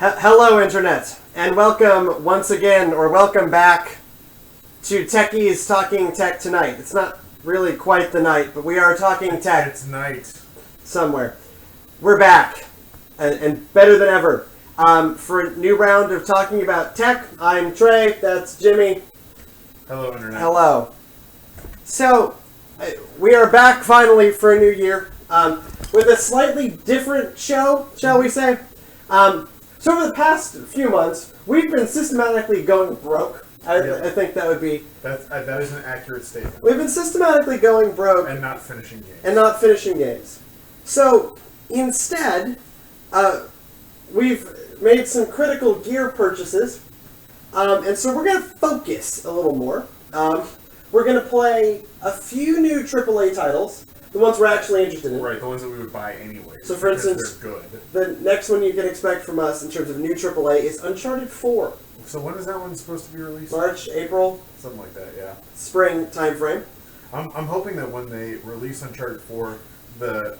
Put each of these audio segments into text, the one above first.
Hello, Internet, and welcome once again, or welcome back to Techies Talking Tech Tonight. It's not really quite the night, but we are talking tech. It's night. Somewhere. We're back, and better than ever. For a new round of talking about tech, I'm Trey, that's Jimmy. Hello, Internet. Hello. So, we are back finally for a new year, with a slightly different show, shall we say. So over the past few months, we've been systematically going broke. I think that would be... That is an accurate statement. We've been systematically going broke. And not finishing games. So, instead, we've made some critical gear purchases. And so we're going to focus a little more. We're going to play a few new AAA titles. The ones we're actually interested in. Right, the ones that we would buy anyway. So for instance, they're good. The next one you can expect from us in terms of new AAA is Uncharted 4. So when is that one supposed to be released? March, April? Something like that, yeah. Spring time frame. I'm hoping that when they release Uncharted 4, the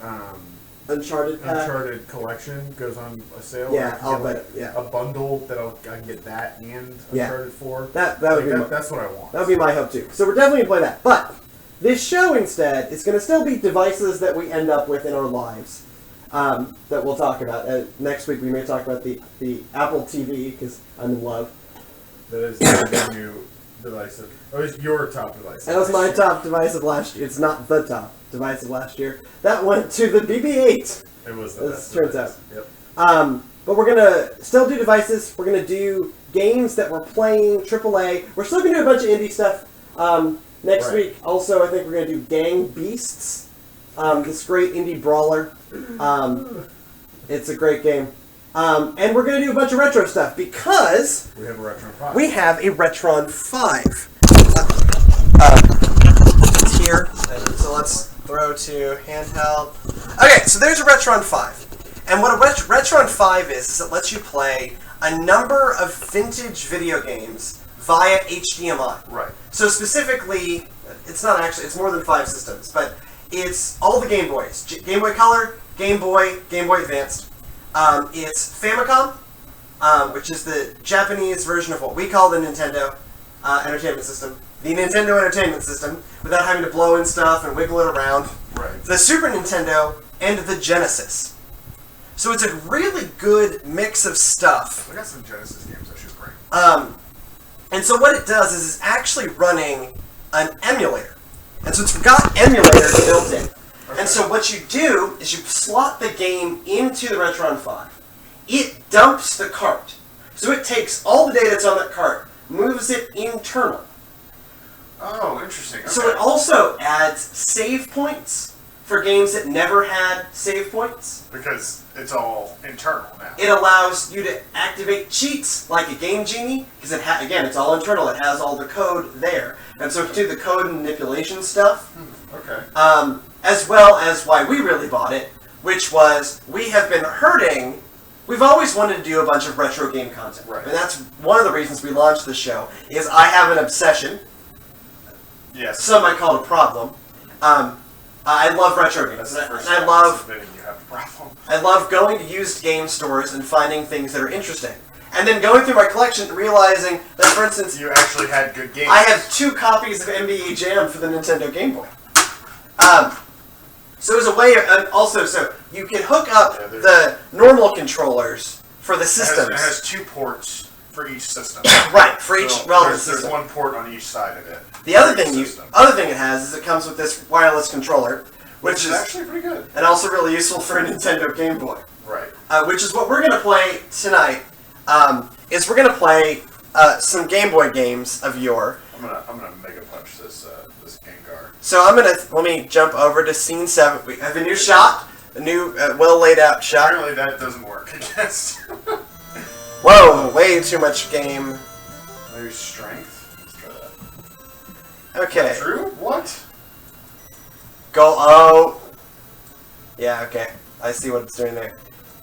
Uncharted collection goes on a sale. Yeah, I'll bet. Yeah, a bundle that I can get that and Uncharted 4. That would be that's what I want. That would be my hope too. So we're definitely gonna play that. But this show instead is going to still be devices that we end up with in our lives that we'll talk about. Next week we may talk about the Apple TV because I'm in love. That is the new device. It was your top device. That was my top device of last year. It's not the top device of last year. That went to the BB-8. It was the best. Turns out. Yep. But we're going to still do devices. We're going to do games that we're playing, AAA. We're still going to do a bunch of indie stuff. Next week, also, I think we're going to do Gang Beasts, this great indie brawler. It's a great game. And we're going to do a bunch of retro stuff because... We have a Retron 5. We have a Retron 5. It's here. So let's throw to handheld. Okay, so there's a Retron 5. And what a Retron 5 is it lets you play a number of vintage video games via HDMI. Right. So specifically, it's not actually, it's more than 5 systems, but it's all the Game Boys. Game Boy Color, Game Boy Advanced. It's Famicom, which is the Japanese version of what we call the Nintendo Entertainment System. The Nintendo Entertainment System, without having to blow in stuff and wiggle it around. Right. The Super Nintendo, and the Genesis. So it's a really good mix of stuff. We got some Genesis games I should bring. And so what it does is it's actually running an emulator. And so it's got emulator built in. Okay. And so what you do is you slot the game into the Retron 5. It dumps the cart. So it takes all the data that's on that cart, moves it internal. Oh, interesting. Okay. So it also adds save points for games that never had save points. Because it's all internal now. It allows you to activate cheats like a Game Genie, because again, it's all internal. It has all the code there. And so to do the code and manipulation stuff. Okay. As well as why we really bought it, which was we have been hurting. We've always wanted to do a bunch of retro game content. Right. And that's one of the reasons we launched the show, is I have an obsession. Yes. Some might call it a problem. I love retro games. I love going to used game stores and finding things that are interesting. And then going through my collection and realizing that, for instance... You actually had good games. I have 2 copies of NBA Jam for the Nintendo Game Boy. So as a way of... also, so you can hook up the normal controllers for the systems. It has 2 ports for each system. Right, for each relevant system. There's 1 port on each side of it. The other thing it has is it comes with this wireless controller, which is actually pretty good, and also really useful for a Nintendo Game Boy. Right. Which is what we're going to play tonight. Is we're going to play some Game Boy games of yore. I'm gonna mega punch this Gengar. So let me jump over to scene 7. We have a new shot, a new well laid out shot. Apparently that doesn't work against. Whoa, way too much game. Maybe strength. Let's try that. Okay. True? What? Go. Oh. Yeah. Okay. I see what it's doing there.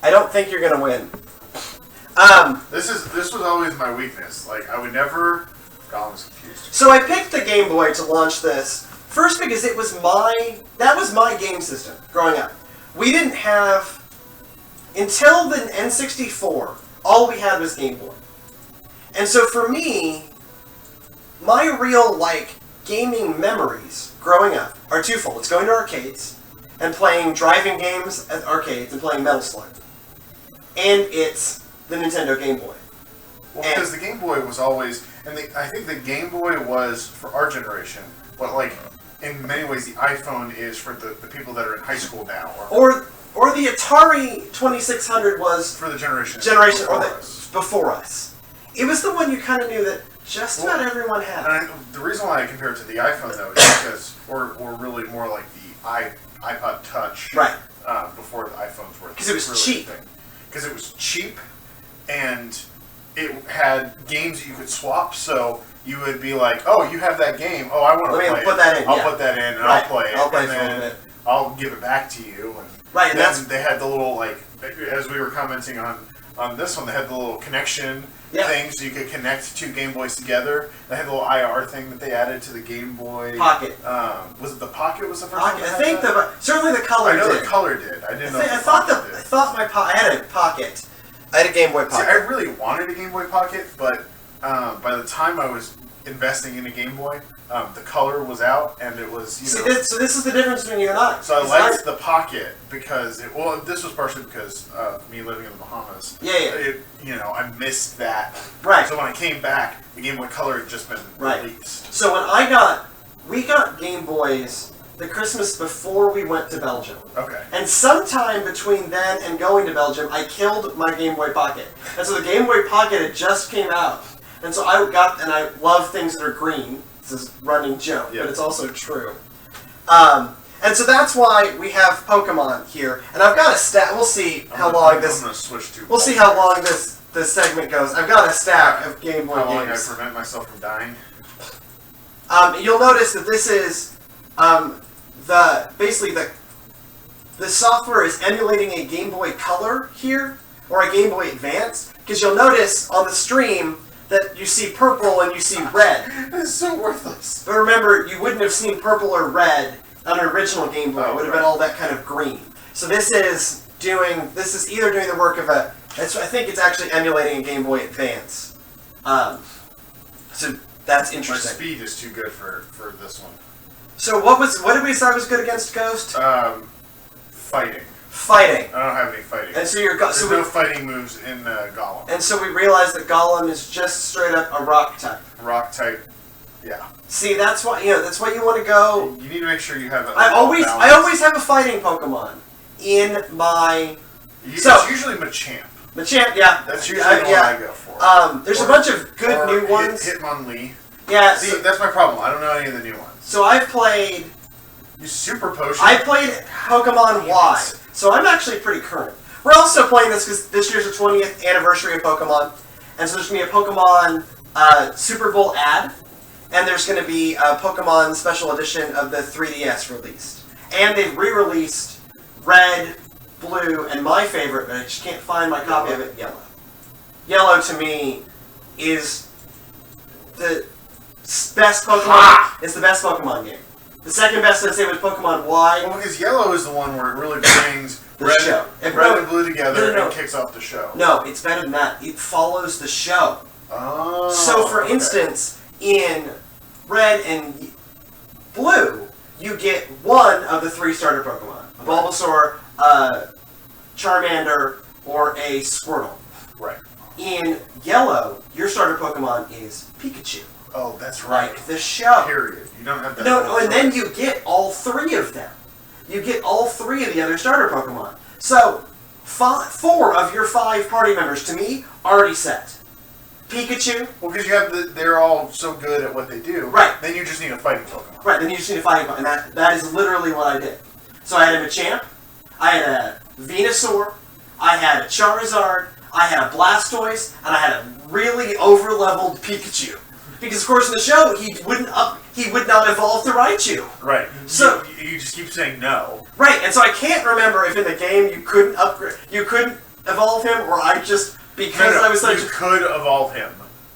I don't think you're gonna win. This was always my weakness. Like I would never. God, I was confused. So I picked the Game Boy to launch this first because that was my game system growing up. We didn't have until the N64. all we had was Game Boy. And so for me, my real, like, gaming memories growing up are twofold. It's going to arcades and playing driving games at arcades and playing Metal Slug. And it's the Nintendo Game Boy. Well, because the Game Boy was always, and I think the Game Boy was for our generation, but like in many ways the iPhone is for the people that are in high school now, or the Atari 2600 was for the generation before us. It was the one you kind of knew that just about everyone had. And the reason why I compare it to the iPhone though is because, or really more like the iPod Touch, right? Before the iPhones were, because it was really cheap. Because it was cheap, and it had games that you could swap. So you would be like, "Oh, you have that game. Oh, I want to play it. Put that in. I'll put that in, and I'll play it. I'll play and then I'll give it back to you." And right, and then they had the little, like, as we were commenting on this one, they had the little connection thing, so you could connect two Game Boys together. They had the little IR thing that they added to the Game Boy Pocket. Was it the Pocket? Was the first Pocket? one? I think certainly the Color. I know did. the Color did. I didn't know. I had a Pocket. I had a Game Boy Pocket. See, I really wanted a Game Boy Pocket, but by the time I was investing in a Game Boy, the Color was out, and it was, so this is the difference between you and I. So I liked the Pocket because this was partially because of me living in the Bahamas. Yeah. I missed that. Right. So when I came back, the Game Boy Color had just been released. So when we got Game Boys the Christmas before we went to Belgium. Okay. And sometime between then and going to Belgium, I killed my Game Boy Pocket. And so the Game Boy Pocket had just came out. And so I love things that are green. This is a running joke, but it's also true. And so that's why we have Pokemon here. And I've got a stack. We'll see how long this. I'm gonna switch to. We'll see how long this segment goes. I've got a stack of Game Boy games. How long I prevent myself from dying? You'll notice that this is the software is emulating a Game Boy Color here or a Game Boy Advance, because you'll notice on the stream that you see purple and you see red. This is so worthless. But remember, you wouldn't have seen purple or red on an original Game Boy. It would have been all that kind of green. So this is either doing the work of I think it's actually emulating a Game Boy Advance. So that's interesting. My speed is too good for this one. So what did we decide was good against Ghost? Fighting. Fighting. I don't have any fighting. And so There's no fighting moves in Golem. And so we realized that Golem is just straight up a rock type. Rock type, yeah. See, that's why you want to go. You need to make sure you have. I always have a fighting Pokemon in my. It's usually Machamp. Machamp, yeah. That's usually the one I go for. There's a bunch of good new ones. Hitmonlee. Yeah. See, that's my problem. I don't know any of the new ones. So I've played. You Super Potion. I played Pokemon Y, so I'm actually pretty current. We're also playing this because this year's the 20th anniversary of Pokemon, and so there's going to be a Pokemon Super Bowl ad, and there's going to be a Pokemon Special Edition of the 3DS released. And they've re-released Red, Blue, and my favorite, but I just can't find my copy of it, Yellow. Yellow, to me, is the best Pokemon. It's the best Pokemon game. The second best, I'd say, was Pokemon Y. Well, because Yellow is the one where it really brings red and blue together and kicks off the show. No, it's better than that. It follows the show. Oh. So, for instance, in Red and Blue, you get one of the 3 starter Pokemon. A Bulbasaur, Charmander, or a Squirtle. Right. In Yellow, your starter Pokemon is Pikachu. Oh, that's right. Like the show. Period. You don't have that. No, and then you get all 3 of them. You get all 3 of the other starter Pokemon. So, 4 of your 5 party members, to me, already set. Pikachu. Well, because you have they're all so good at what they do. Right. Then you just need a fighting Pokemon. Right, then you just need a fighting Pokemon. And that is literally what I did. So I had a Machamp, I had a Venusaur, I had a Charizard, I had a Blastoise, and I had a really over-leveled Pikachu. Because of course in the show he would not evolve to Raichu. Right. So you just keep saying no. Right, and so I can't remember if in the game you couldn't evolve him, or I just I was such. You could evolve him,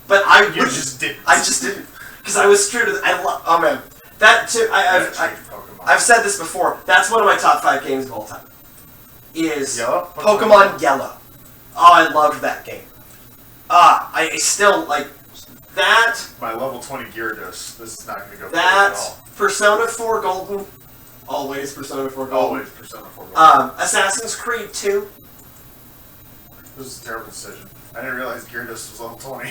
but you just didn't. I just didn't because I was true to. Oh man, that too. I've said this before. That's one of my top 5 games of all time. Is Yellow? Pokemon Yellow. Oh, I loved that game. I still, like, that... My level 20 Gyarados. This is not going to go That, at all. Persona 4 Golden. Always Persona 4 Golden. Always Persona 4 Golden. Assassin's Creed 2. This is a terrible decision. I didn't realize Gyarados was level 20.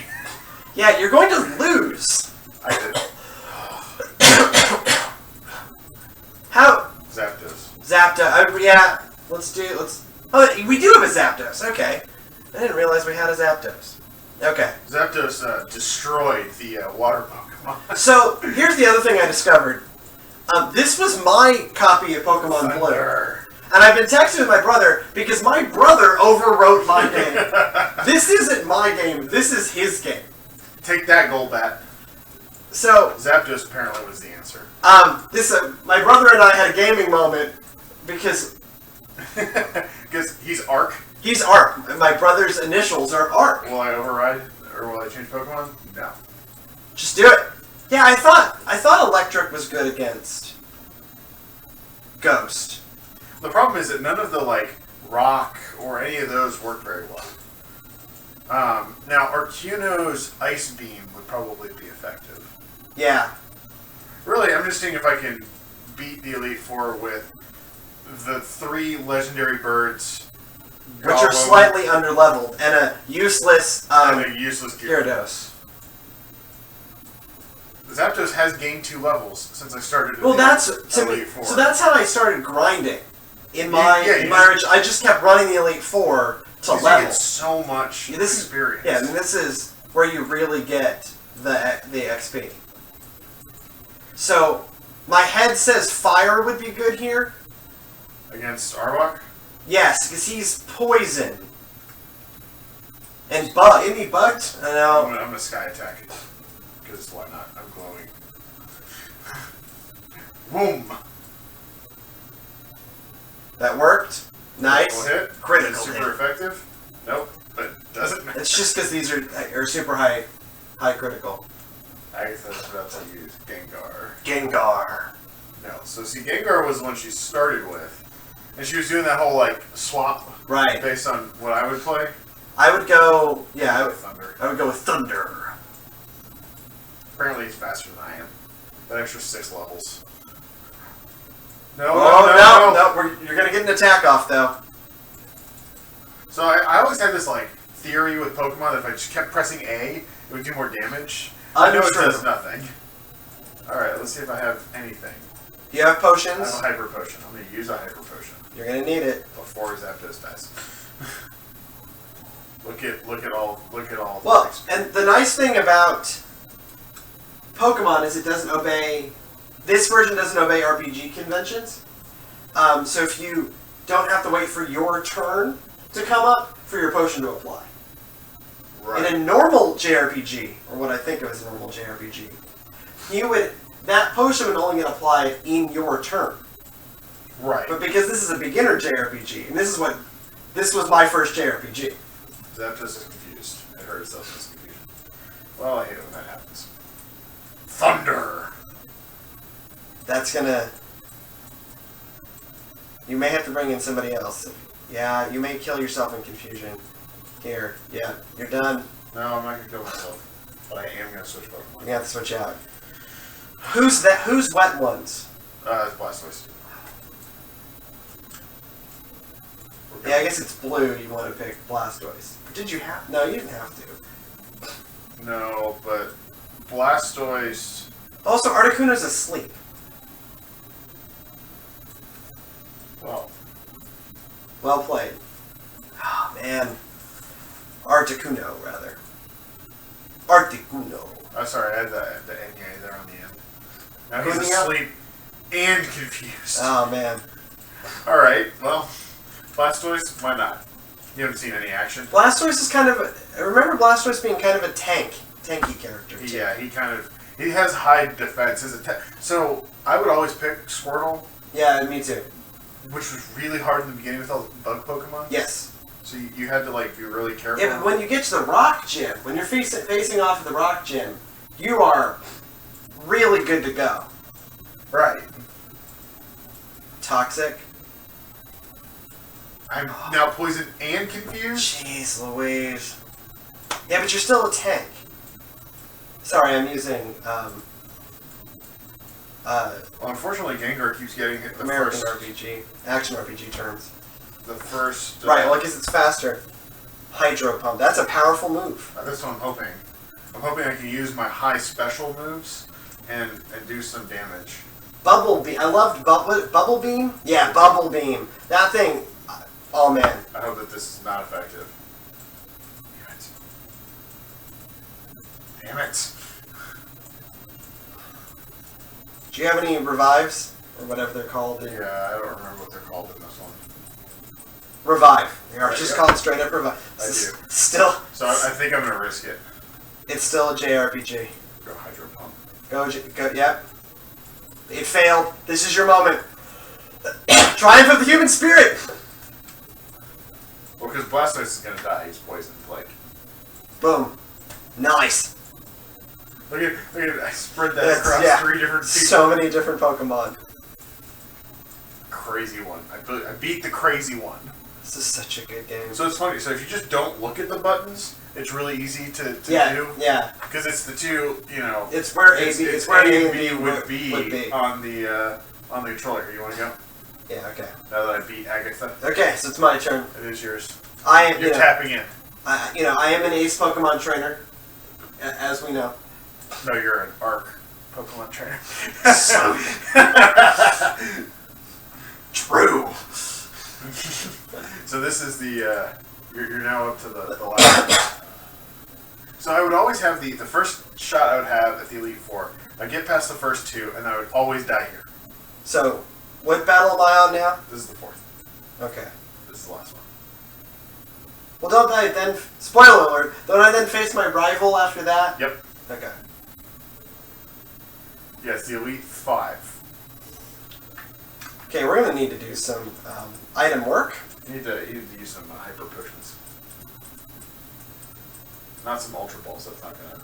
Yeah, you're going to lose. I did. How? Zapdos. Yeah, let's... Oh, we do have a Zapdos, okay. I didn't realize we had a Zapdos. Okay. Zapdos destroyed the water Pokemon. So, here's the other thing I discovered. This was my copy of Pokemon Blue. Thunder. And I've been texting with my brother because my brother overwrote my game. This isn't my game, this is his game. Take that, Golbat. So... Zapdos apparently was the answer. My brother and I had a gaming moment because... Because he's Arc. He's Arc. My brother's initials are Arc. Will I override? Or will I change Pokemon? No. Just do it. Yeah, I thought Electric was good against Ghost. The problem is that none of the, like, Rock or any of those work very well. Now, Arcuno's Ice Beam would probably be effective. Yeah. Really, I'm just seeing if I can beat the Elite Four with the 3 legendary birds, Which are slightly underleveled, and a useless, Gyarados. Zapdos has gained 2 levels since I started. Well, that's Elite Four. So that's how I started grinding. In my marriage, I just kept running the Elite Four to level. You get so much experience. Yeah, I mean, this is where you really get the XP. So, my head says Fire would be good here. Against Arbok? Yes, because he's poison. And bug. Isn't he bugged? I know. I'm gonna Sky Attack it. Because why not? I'm glowing. Boom! That worked. Nice. Hit. Critical Super hit. effective? Nope. But doesn't matter. It's just because these are super high critical. I guess I was about to use Gengar. Gengar. No. So see, Gengar was the one she started with. And she was doing that whole, like, swap. Right. Based on what I would play. I would go... Yeah, Thunder. I would go with Thunder. Apparently he's faster than I am. That extra 6 levels. No, you're going to get an attack off, though. So I always had this, like, theory with Pokemon that if I just kept pressing A, it would do more damage. I know it does nothing. Alright, let's see if I have anything. Do you have potions? I have a Hyper Potion. I'm going to use a Hyper Potion. You're going to need it. Before Zapdos dies. Look at all. Well, and the nice thing about Pokemon is it doesn't obey... This version doesn't obey RPG conventions. So if you don't have to wait for your turn to come up for your potion to apply. Right. In a normal JRPG, or what I think of as a normal JRPG, that potion would only get applied in your turn. Right. But because this is a beginner JRPG, and this was my first JRPG. Zapdos is confused. It hurt itself in its confusion. Well, I hate it when that happens. Thunder! That's gonna... You may have to bring in somebody else. Yeah, you may kill yourself in confusion. Here, yeah, you're done. No, I'm not gonna kill myself. But I am gonna switch Pokemon. You're gonna have to switch out. Who's wet ones? It's Blastoise. Yeah, I guess it's blue you want to pick Blastoise. Did you have... No, you didn't have to. No, but Blastoise... Also, Articuno's asleep. Well played. Oh, man. Articuno, rather. Articuno. Oh, sorry, I had the Enye there on the end. Now he's Moving asleep and confused. Oh, man. Alright, well, Blastoise, why not? You haven't seen any action. Blastoise is kind of... I remember Blastoise being kind of a tanky character, too. Yeah, he has high defense. So, I would always pick Squirtle. Yeah, me too. Which was really hard in the beginning with all the bug Pokemon. Yes. So you had to, like, be really careful. Yeah, but when you get to the Rock Gym, when you're facing off of the Rock Gym, you are really good to go. Right. Toxic. I'm now poisoned and confused? Jeez Louise. Yeah, but you're still a tank. Sorry, I'm using Well, unfortunately, Gengar keeps getting hit the American first, RPG, action RPG terms. the first. Right, well, because it's faster. Hydro Pump. That's a powerful move. That's what I'm hoping. I'm hoping I can use my high special moves and do some damage. Bubble Beam. I loved Bubble Beam. Yeah, Bubble Beam. That thing. Oh man. I hope that this is not effective. Damn it. Do you have any revives or whatever they're called? Yeah, I don't remember what they're called in this one. Revive. They are Right, just yeah. called straight up Revive. I do. Still. So I think I'm gonna risk it. It's still a JRPG. Go Hydro Pump. Go. Yep. It failed. This is your moment. Triumph of the human spirit. Well, because Blastoise is gonna die. He's poisoned. Like, Boom. Nice. look at I spread that across 3 different people. So many different Pokemon. Crazy one. I beat the crazy one. This is such a good game. So it's funny. So if you just don't look at the buttons, it's really easy to Yeah. do. Yeah. Because it's the two, It's where it's where A and B would be on. on the controller. You want to go? Yeah. Okay. Now that I beat Agatha, Okay. So it's my turn. it is yours. I am. You're tapping in. I am an ace Pokemon trainer, as we know. No, you're an ARC Pokemon trainer. True. So this is the you're now up to the last one. So I would always have the first shot I would have at the Elite Four. I'd get past the first 2, and I would always die here. So, what battle am I on now? This is the 4th. Okay. This is the last one. Well, don't I then? Spoiler alert! Don't I then face my rival after that? Yep. Okay. Yeah, it's the Elite 5. Okay, we're gonna need to do some item work. You need to use some hyper potions. Not some ultra balls. That's not gonna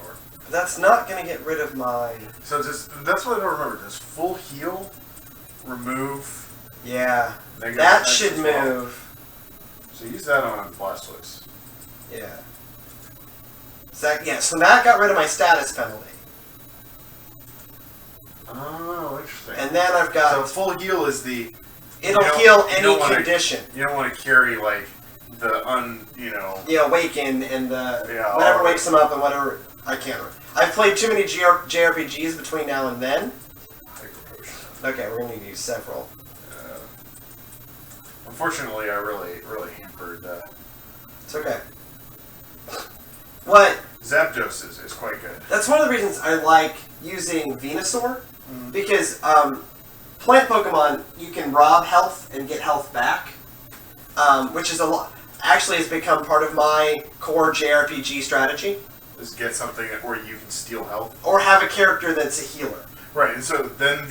work. But that's not gonna get rid of my. So that's what I don't remember. Does full heal remove? Yeah. Negative That effects should as well? move. So use that on Blastoise. Yeah. So that got rid of my status penalty. Oh, interesting. And then I've got. So full heal is the. It'll heal any don't wanna- condition. You don't want to carry like the Yeah, awaken and Yeah, whatever all wakes them up and whatever. I can't remember. I've played too many JRPGs between now and then. hyper potion. Okay, we're gonna need to use several. Unfortunately, I really hampered. It's okay. What? Zapdos is quite good. That's one of the reasons I like using Venusaur, because plant Pokemon you can rob health and get health back, which is a lot. Actually, has become part of my core JRPG strategy. Just get something where you can steal health. Or have a character that's a healer. Right, and so then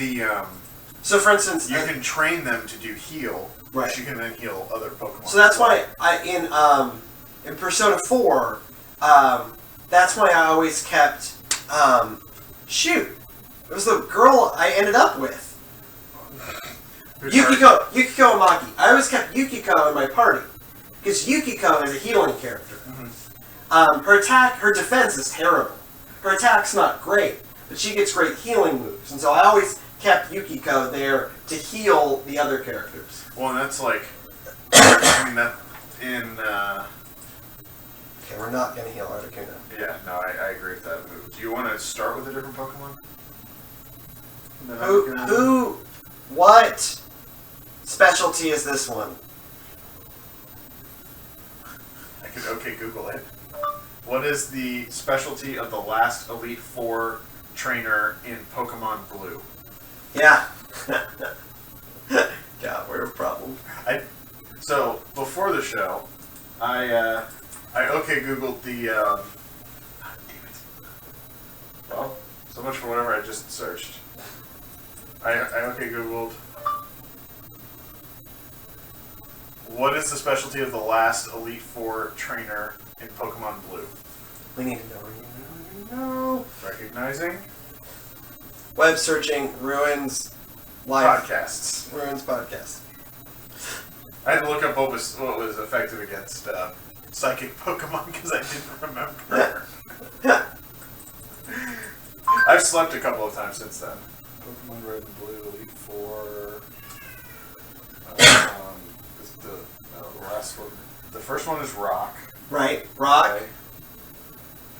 So, for instance, you can train them to do heal, Right. which you can then heal other Pokemon. So that's why in Persona 4, that's why I always kept shoot. It was the girl I ended up with. Yukiko Amaki. I always kept Yukiko in my party because Yukiko is a healing character. Her defense is terrible. Her attack's not great, but she gets great healing moves, and so I always kept Yukiko there to heal the other characters. Well, and that's like, I mean that in. Okay, we're not gonna heal Articuno. Yeah, no, I agree with that move. Do you want to start with a different Pokemon? What specialty is this one? I could Google it. What is the specialty of the last Elite Four trainer in Pokemon Blue? Yeah. God, we're a problem. So before the show, I Googled the. Damn it. Well, so much for whatever I just searched. I Googled. What is the specialty of the last Elite Four trainer in Pokemon Blue? We need to know. Recognizing Web searching ruins life. podcasts. Ruins podcast. I had to look up what was effective against psychic Pokemon because I didn't remember. I've slept a couple of times since then. Pokemon Red and Blue, Elite Four. The last one. The first one is Rock. Right, Rock. Okay.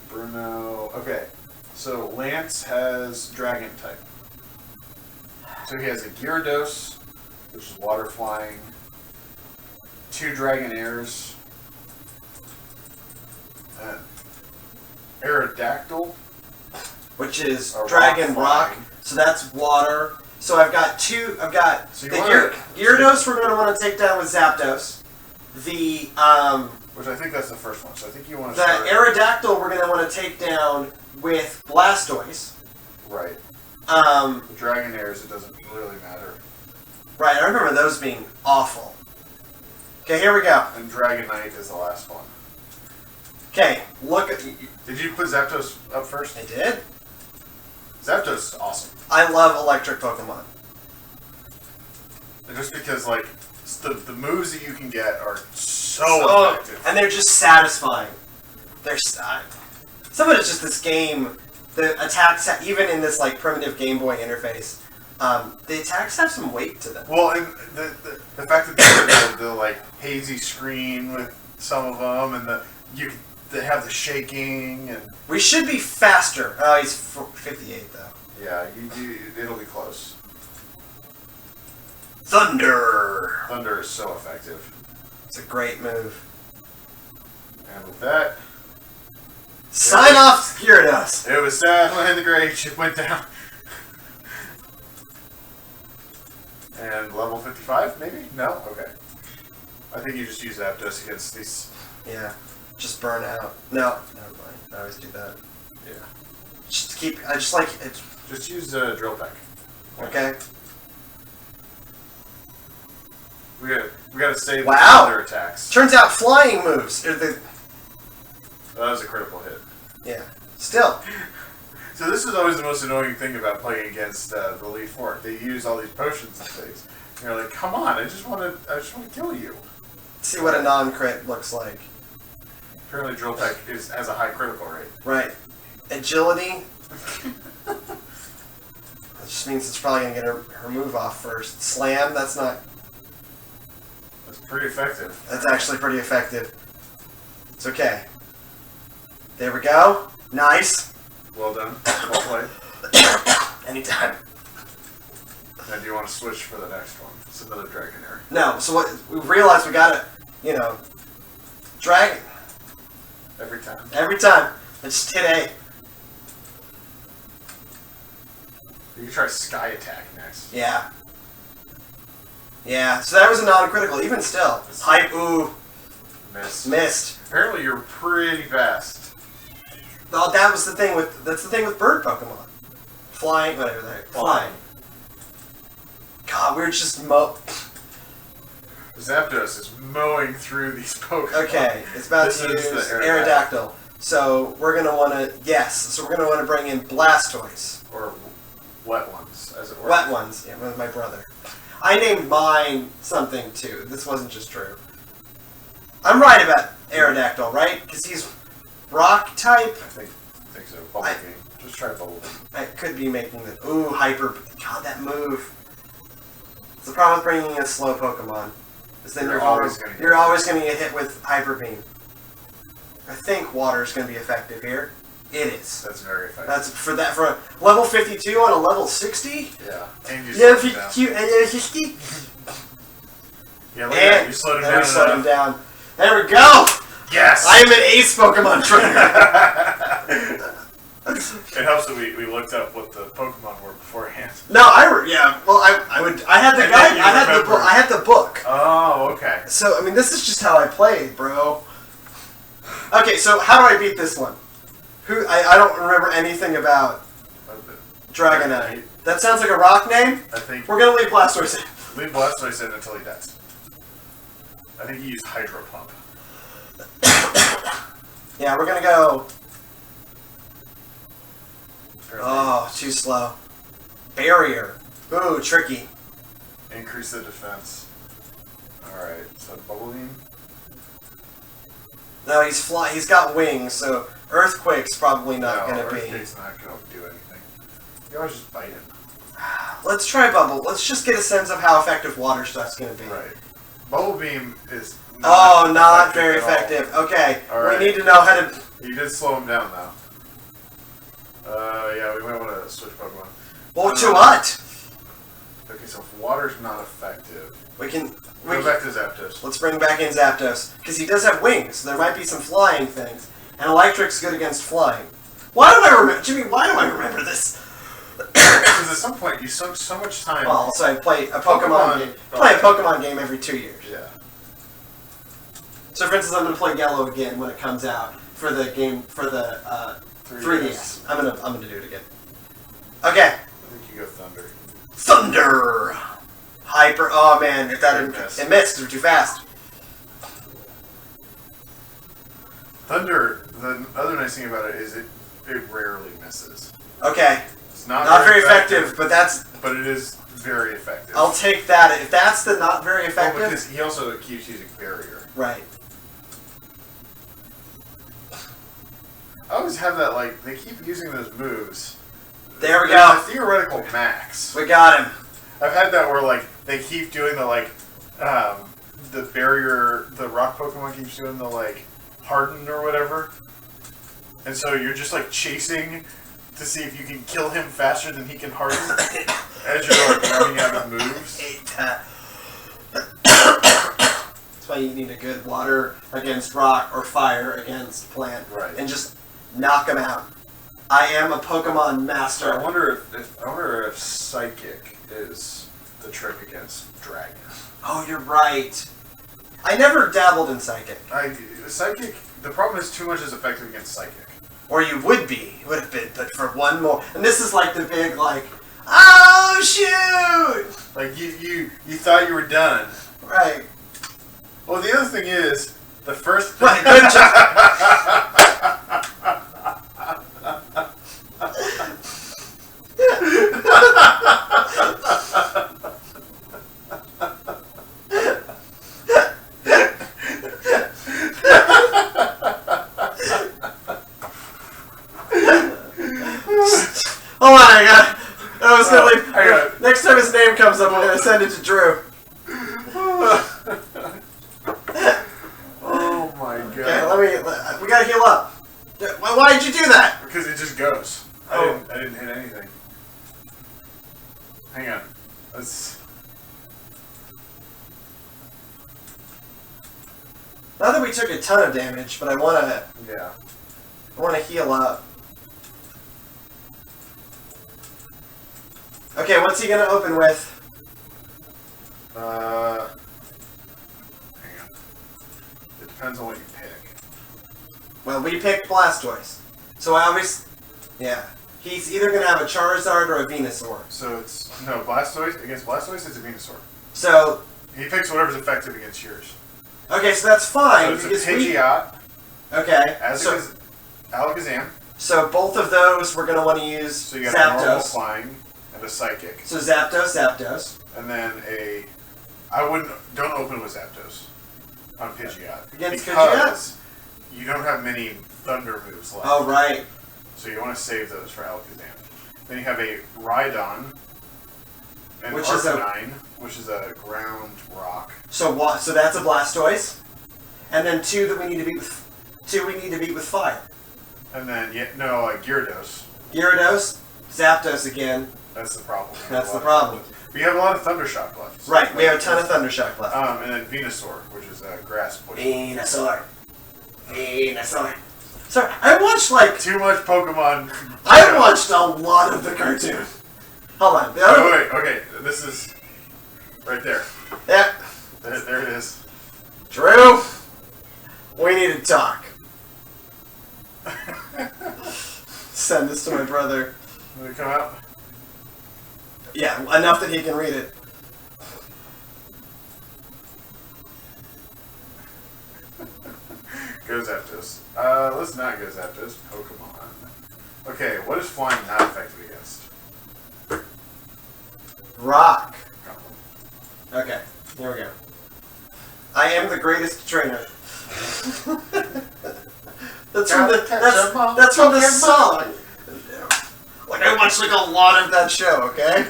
Bruno. Okay, so Lance has Dragon type. So he has a Gyarados, which is water flying, 2 Dragonairs, and Aerodactyl, which is a Dragon Rock. flying. So that's water. So I've got two. I've got So you the wanna- Gyarados. We're going to want to take down with Zapdos. The Which I think that's the first one. So I think you want to the start Aerodactyl we're going to want to take down with Blastoise. right. Um, The Dragonairs, it doesn't really matter. right. I remember those being awful. Okay, here we go. And Dragonite is the last one. Okay, look at. Did you put Zapdos up first? I did. Zapdos is awesome. I love electric Pokemon. Just because, like, the moves that you can get are so effective. And they're just satisfying. They're some of it's just this game. The attacks, even in this like primitive Game Boy interface, the attacks have some weight to them. Well, and the fact that the like hazy screen with some of them, and they have the shaking, and We should be faster. Oh, he's 58 though. yeah, it'll be close. Thunder. Thunder is so effective, It's a great move. and with that, Sign off, Gyarados. it was sad when the great ship went down. And level 55, maybe? No? Okay. I think you just use Zapdos against these. Yeah, just burn out. No, never mind. I always do that. Yeah. Just keep. I just like it. Just use Drill Peck. Okay. We gotta save Wow. other attacks. Turns out flying moves are the. That was a critical hit. Yeah. Still. So this is always the most annoying thing about playing against the Elite Four. They use all these potions and things. And you're like, come on, I just want to kill you. See what a non-crit looks like. Apparently, Drill Peck has a high critical rate. Right. Agility. That just means it's probably gonna get her move off first. Slam. That's not. That's pretty effective. That's actually pretty effective. It's okay. There we go. Nice. Well done. Well played. Anytime. Now, do you want to switch for the next one? It's another Dragonair. No. So what we realized we gotta, drag it Every time. every time. Let's just hit A. You can try Sky Attack next. Yeah. Yeah. So that was a non-critical. Even still. Hype. Ooh. Missed. Apparently, you're pretty fast. Oh, that's the thing with bird Pokemon. Flying, whatever they're flying. God, we're just Zapdos is mowing through these Pokemon. Okay, it's about This to is use the Aerodactyl. So we're gonna want to So we're gonna want to bring in Blastoise. Or wet ones, as it were. Wet ones. Yeah, with my brother. I named mine something too. This wasn't just true. I'm right about Aerodactyl, right? Because he's rock type. I think so. Bubble Beam. Just try Bubble Beam. I could be making the hyper. God, that move. It's the problem with bringing in a slow Pokemon. Is then you're always going to get hit with Hyper Beam. I think water's going to be effective here. It is. That's very effective. That's for level 52 on a level 60. Yeah. And you Yeah, slowed him down. 52 and 60. Yeah, look at that. You slowed him down. We slowed him down. There we go. Yes. I am an ace Pokemon trainer. It helps that we looked up what the Pokemon were beforehand. No, Well, I had the And guide. then you I had the remember. book. I had the book. Oh, okay. So, I mean, this is just how I played, bro. Okay, so how do I beat this one? I don't remember anything about Dragonite. That sounds like a rock name? I think We're gonna leave Blastoise in. leave Blastoise in until he dies. I think he used Hydro Pump. Yeah, we're gonna go... Apparently. Oh, too slow. Barrier. Ooh, tricky. Increase the defense. Alright, so Bubble Beam. No, he's got wings, so Earthquake's probably not going to be. Earthquake's not going to do anything. You always just bite him. Let's try Bubble. Let's just get a sense of how effective water stuff's going to be. Right. Bubble Beam is not very effective. Okay, right. We need to know how to... You did slow him down, though. Yeah, we might want to switch Pokemon. Well, to what? Okay, so if water's not effective... We can... Go back to Zapdos. Let's bring back in Zapdos. Because he does have wings, so there might be some flying things. And Electric's good against flying. Why do I remember... Jimmy, why do I remember this? Because at some point you spent so much time... Well, so I play a Pokemon game. Play a Pokemon game every 2 years. Yeah. So, for instance, I'm going to play Yellow again when it comes out for the game, for the 3DS. I'm gonna do it again. Okay. I think you go Thunder. Thunder! Hyper... Oh, man. It missed. They're too fast. Thunder, the other nice thing about it is it rarely misses. Okay. It's not very effective, but that's... But it is very effective. I'll take that. If that's the not very effective... Well, because he also keeps using Barrier. Right. I always have that, like, they keep using those moves. There we There's go. a theoretical max. We got him. I've had that where, like, they keep doing the, like, the barrier, the rock Pokemon keeps doing the, like, harden or whatever. And so you're just, like, chasing to see if you can kill him faster than he can harden as you're, like, running out of moves. That's why you need a good water against rock or fire against plant. Right. And just knock them out. I am a Pokemon master. So I wonder if Psychic is the trick against Dragon. Oh, you're right. I never dabbled in Psychic. Psychic. The problem is too much is effective against Psychic. Or you would be. You would have been, but for one more. And this is like the big, like, oh shoot! Like you thought you were done. Right. Well, the other thing is the first. Right. Good job. Hold on, I was gonna leave. Next time his name comes up, I'm gonna send it to Drew. Oh my god. Okay, we gotta heal up. Why did you do that? Because it just goes. I didn't hit anything. Hang on. Let's. Not that we took a ton of damage, but I wanna heal up. Okay, what's he gonna open with? Hang on. It depends on what you pick. Well, we picked Blastoise. So I always... Yeah. He's either gonna have a Charizard or a Venusaur. So it's... No, Blastoise... Against Blastoise, it's a Venusaur. So... He picks whatever's effective against yours. Okay, so that's fine. So it's a Pidgeot. Okay. Alakazam. So both of those we're gonna want to use So you got a normal Zapdos. flying and a Psychic. So Zapdos. And then don't open with Zapdos on Pidgeot. Against because you don't have many Thunder moves left. Oh, right. So you want to save those for Alakazam. Then you have a Rhydon and Which Arcanine, which is a ground rock. So that's a Blastoise. And then two we need to beat with fire. And then Gyarados. Gyarados, Zapdos again. That's the problem. That's the problem. But you have a lot of Thundershock left. Right, we have a ton of Thundershock left. And then Venusaur, which is a grass push. Venusaur. Sorry, I watched too much Pokemon. I watched a lot of the cartoon. Hold on. Wait. Okay, this is right there. Yeah. There it is. Drew, we need to talk. Send this to my brother. Will it come out? Yeah, enough that he can read it. Go Zapdos. Let's not go Zapdos. Pokemon. Okay, what is flying not effective against? Rock. Okay, here we go. I am the greatest trainer. from the song. Like I watched like a lot of that show. Okay.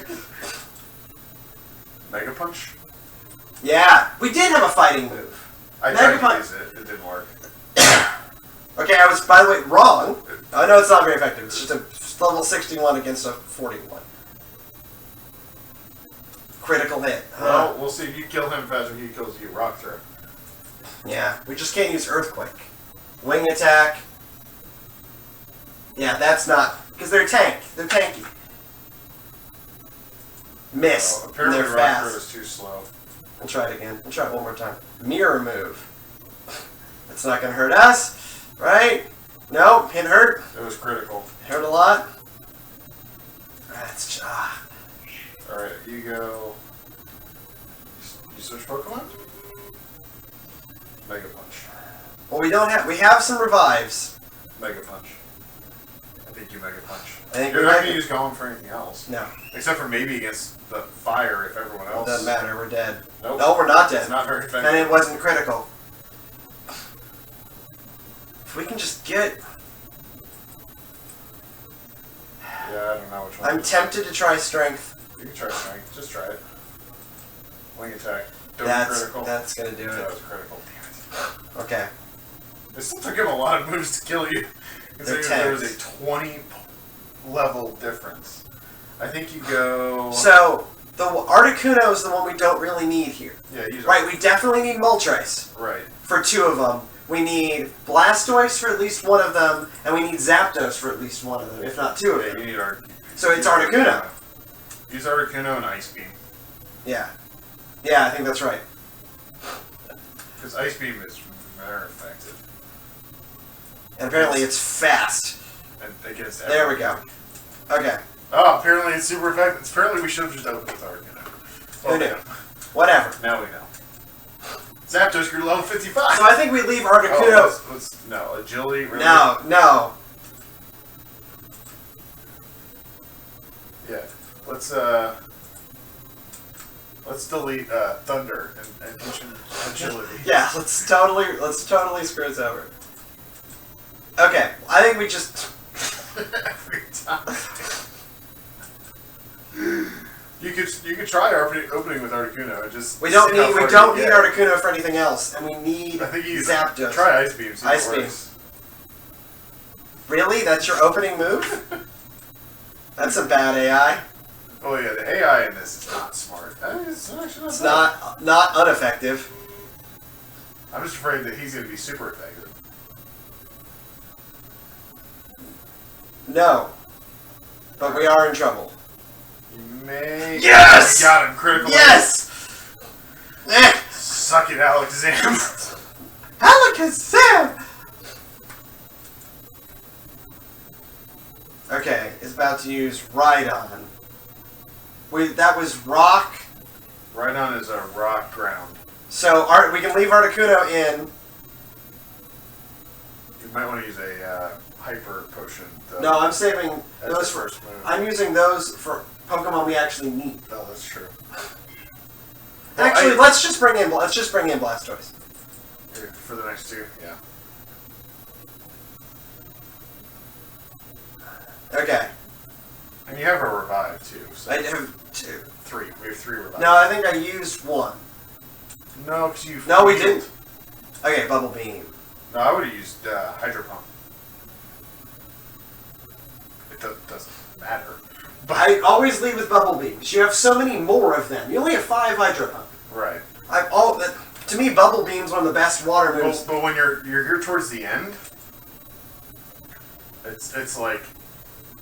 Mega Punch? Yeah, we did have a fighting move. I Mega tried to Punch. use it. It didn't work. Okay, I was, by the way, wrong. I know it's not very effective. It's just a level 61 against a 41. Critical hit. Well, we'll see if you kill him faster than he kills you. Rock throw. Yeah, we just can't use Earthquake. Wing attack. Yeah, that's not... Because they're tank. They're tanky. Miss. Oh, And apparently they're rock throw fast. is too slow. We'll try it again. We'll try it one more time. Mirror move. That's not going to hurt us, right? No, it hurt. It was critical. It hurt a lot. That's Alright, you go... You switch Pokemon? Mega Punch. Well, we don't have... We have some revives. Mega Punch. I think you Mega Punch. I think You're we not might going to be- use Golem for anything else. No. Except for maybe against the fire if everyone else... Doesn't matter. We're dead. Nope. No, we're not dead. It's not very effective. And it wasn't critical. If we can just get... Yeah, I don't know which one. I'm tempted to try strength. You can try strength. Just try it. Wing attack. Don't be critical. That's gonna do That it. was critical. Damn it. Okay. It still took him a lot of moves to kill you. Considering there was a 20 level difference. I think you go... So, the Articuno is the one we don't really need here. Yeah, use Right, we definitely need Moltres Right. for 2 of them. We need Blastoise for at least 1 of them, and we need Zapdos for at least 1 of them, if not 2 of Yeah, them. you need So it's Articuno. Use Articuno and Ice Beam. Yeah. Yeah, I think that's right. Because Ice Beam is very effective. And apparently it's fast. And against There we everyone. go. Okay. Oh, apparently it's super effective. Apparently we should have just opened with Articuno. Who knew? Whatever. Now we know. Zapdos grew to level 55. So I think we leave Oh, Articuno... no, agility, really? No. Yeah. Let's delete Thunder and teach him agility. Yeah, let's totally screw us over. Okay, I think we just... Every time. You could try opening with Articuno and just We don't see how need far you get. Articuno for anything else, and we need I think you Zapdos. try Ice Beam. See if Ice it Beam. works. Really? That's your opening move? That's a bad AI. Oh yeah, the AI in this is not smart. It's actually It's bad. not ineffective. I'm just afraid that he's going to be super effective. No. But we are in trouble. You may. Yes! We got him critical. Yes! Eh. Suck it, Alakazam. Alakazam! Okay, is about to use Rhydon. That was Rock. Rhydon is a rock ground. So we can leave Articuno in. You might want to use a hyper potion. Though, No, I'm saving as those the for. first move. I'm using those for Pokemon we actually need. Oh, that's true. Actually, let's just bring in Blastoise. Here, for the next 2, yeah. Okay. And you have a revive too. So I have 2. 3. We have 3 revives. No, I think I used 1. No, because you. No, we didn't. Okay, Bubble Beam. No, I would have used Hydro Pump. It doesn't matter. But I always leave with Bubble Beams. You have so many more of them. You only have 5 Hydro Pump. right. To me, Bubble Beam's one of the best water moves. But when you're here towards the end, it's like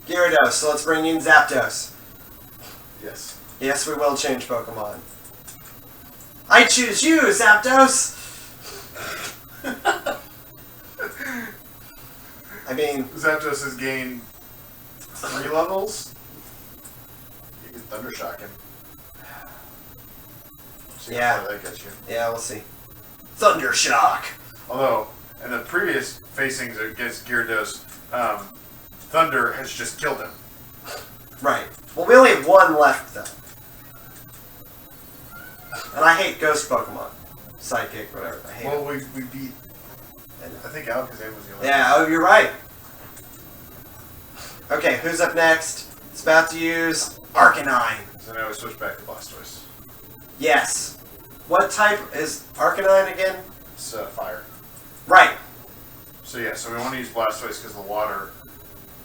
Gyarados, so let's bring in Zapdos. yes. Yes, we will change Pokemon. I choose you, Zapdos! I mean, Zapdos has gained 3 levels. You can Thundershock him. See Yeah. how far that gets you. yeah, we'll see. Thundershock! Although, in the previous facings against Gyarados, Thunder has just killed him. Right. Well, we only have 1 left, though. And I hate Ghost Pokemon. Psychic, whatever. I hate Well, we beat I think Alakazam was the only Yeah, oh, you're right. Okay, who's up next? It's about to use Arcanine. So now we switch back to Blastoise. Yes. What type is Arcanine again? It's fire. Right. So yeah, so we want to use Blastoise because the water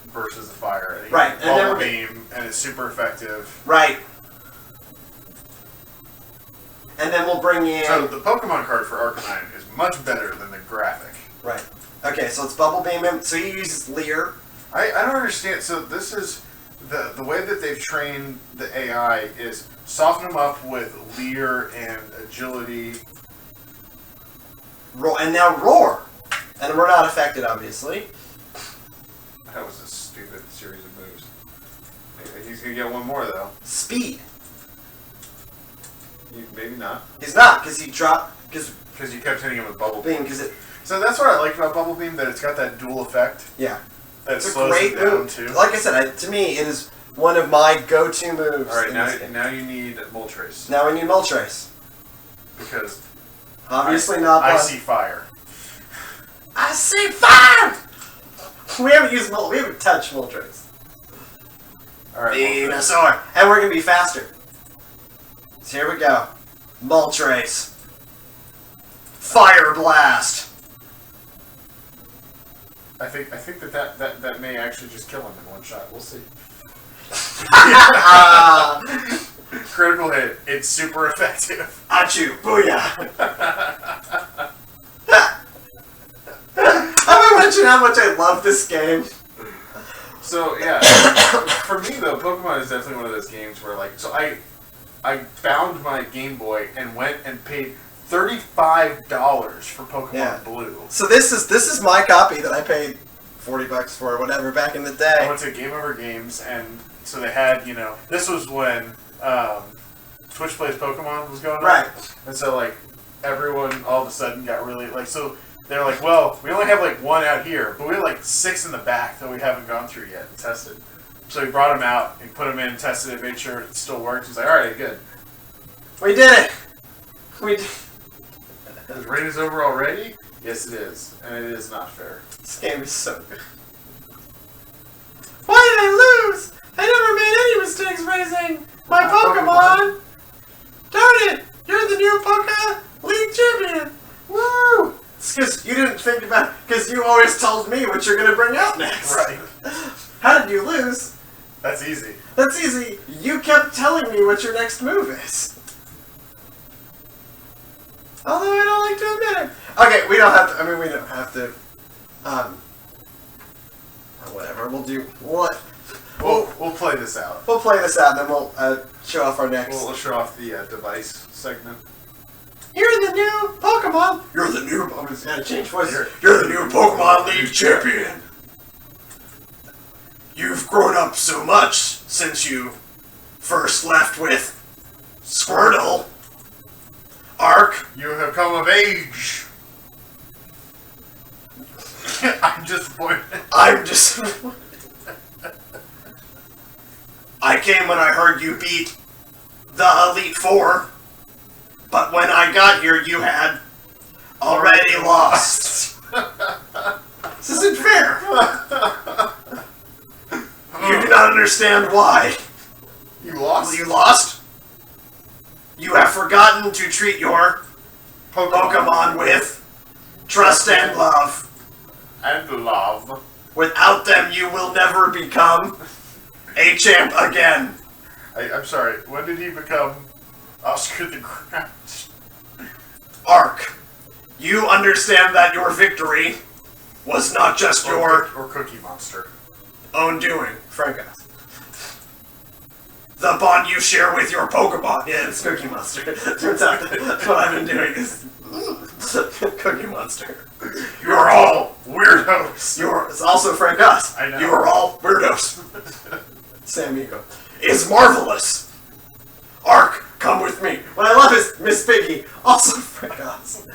versus the fire. And Right, and then Bubble we're Beam, and it's super effective. Right. And then we'll bring in... So the Pokemon card for Arcanine is much better than the graphic. Right. Okay, so let's Bubble Beam him. So he uses Leer. I don't understand. So this is the way that they've trained the AI is soften them up with Leer and agility. And now Roar. And we're not affected, obviously. That was a stupid series of moves. He's gonna get one more though. Speed. Maybe not. He's not, because he dropped... Because you kept hitting him with Bubble Beam. Beam, because it... So that's what I liked about Bubble Beam, that it's got that dual effect. Yeah. That It's a slows great it down move. too. Like I said, to me, it is one of my go-to moves. Alright, in this game. now you need Moltres. Now we need Moltres. Because Obviously not. I see fire. I see fire! We haven't used we haven't touched Moltres. Alright, Venusaur. And we're going to be faster. So here we go. Moltres. Fire Blast. I think that may actually just kill him in one shot. We'll see. Critical hit. It's super effective. Achoo. Booyah. I want to mention how much I love this game. So yeah, for me though, Pokemon is definitely one of those games where like, so I found my Game Boy and went and paid $35 for Pokemon Blue. So this is my copy that I paid $40 for or whatever back in the day. I went to Game Over Games, and so they had, this was when Twitch Plays Pokemon was going on. Right. And so like everyone all of a sudden got really like, so they're like, well, we only have like one out here, but we have like 6 in the back that we haven't gone through yet and tested. So he brought them out, and put them in, tested it, made sure it still worked. He's like, all right, good. We did it. We did. Is rain is over already? Yes, it is, and it is not fair. This game is so good. Why did I lose? I never made any mistakes raising my Pokemon. Darn it! You're the new Poké League champion. Woo! It's because you didn't think about. Because you always told me what you're gonna bring out next. Right. How did you lose? That's easy. That's easy. You kept telling me what your next move is. Although I don't like to admit it. Okay, we don't have to. I mean, we don't have to. Whatever. We'll do. We'll play this out. We'll play this out, and then we'll show off our next. We'll show off the device segment. You're the new Pokemon. You're the new. I'm just gonna change voice. You're the new Pokemon League champion. You've grown up so much since you first left with Squirtle. Arc. You have come of age. I'm disappointed. I came when I heard you beat the Elite Four, but when I got here, you had already lost. This isn't fair. You do not understand why. You lost? You lost? You have forgotten to treat your Pokemon with trust and love. And love. Without them, you will never become a champ again. I'm sorry, when did he become Oscar the Grouch? Arc, you understand that your victory was not just your or Cookie Monster own doing, Frank. The bond you share with your Pokemon. Yeah, it's Cookie Monster. Turns out that's what I've been doing is Cookie Monster. You're all weirdos. It's also Frank Us. I know. You are all weirdos. Samigo is marvelous. Arc, come with me. What I love is Miss Piggy, also Frank Us.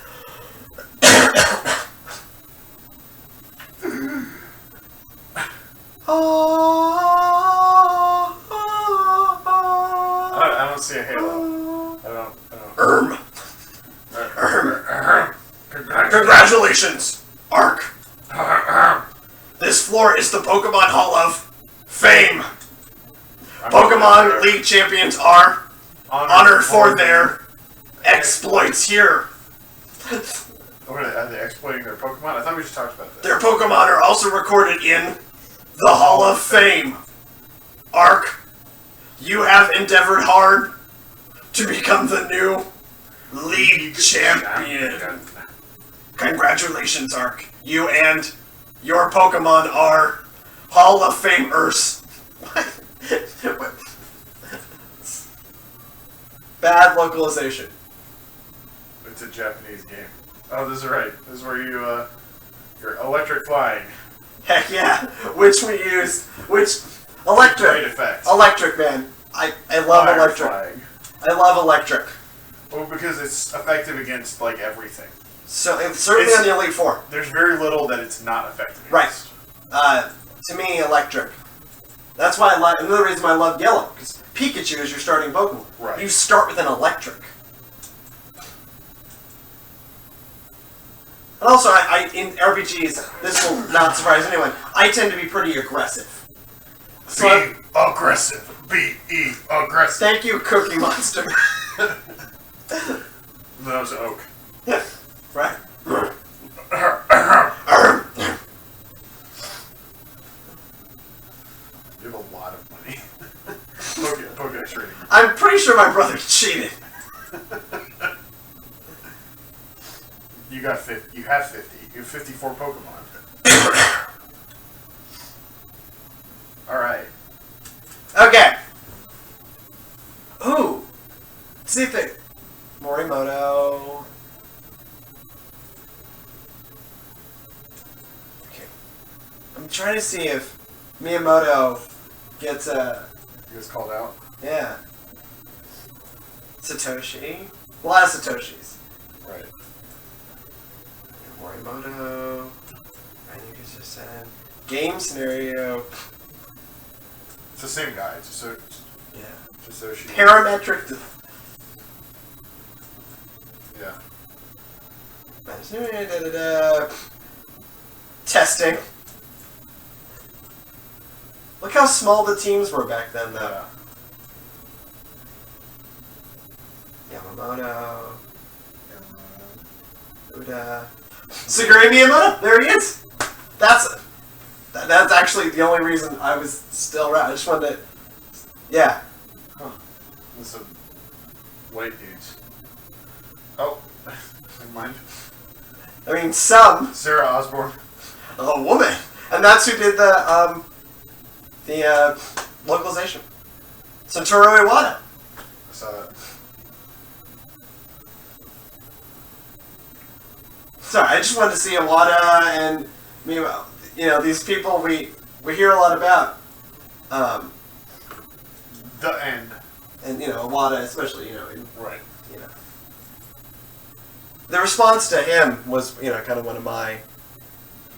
I don't see a halo. I don't. Congratulations, Arc. This floor is the Pokemon Hall of Fame. Pokemon League champions are honored for their exploits here. Are they exploiting their Pokemon? I thought we just talked about that. Their Pokemon are also recorded in the Hall of Fame. Arc, you have endeavored hard to become the new League champion. Congratulations, Arc. You and your Pokemon are Hall of Famers. What? Bad localization. It's a Japanese game. Oh, this is right. This is where you're electric flying. Heck yeah. Which we used. Electric. Great effect. Electric, man. I love Fire electric. flying. I love electric. Well, because it's effective against, like, everything. So, it's certainly on the Elite Four. There's very little that it's not effective Right. against. To me, electric. That's why I like. Another reason why I love yellow, because Pikachu is your starting Pokemon. Right. You start with an electric. And also, in RPGs, this will not surprise anyone, I tend to be pretty aggressive. So Be aggressive. B-E, aggressive. thank you, Cookie Monster. That was Oak. Yeah, right. You have a lot of money. Pokedex rating. I'm pretty sure my brother cheated. You got 50. You have 50. You have 54 Pokemon. Alright. Okay. Ooh. See if they... Morimoto. Okay. I'm trying to see if Miyamoto gets a... He was called out. Yeah. Satoshi. A lot of Satoshis. Right. Morimoto. I think it's just said. Game scenario. It's the same guy. Yeah. Satoshi. Parametric. Yeah. Testing. Look how small the teams were back then, though. Yeah. Yamamoto. Uda. Suguri Miyamoto. There he is. That's actually the only reason I was still around. I just wanted to. Yeah. Huh. There's some white dudes. Oh. Never mind. I mean, some. Sarah Osborne. A woman. And that's who did the localization. Satoru Iwata. I saw that. Sorry, I just wanted to see Iwata and Miyamoto. You know, these people we hear a lot about. The end. And, you know, Iwata especially, you know. Right. You know. The response to him was, you know, kind of one of my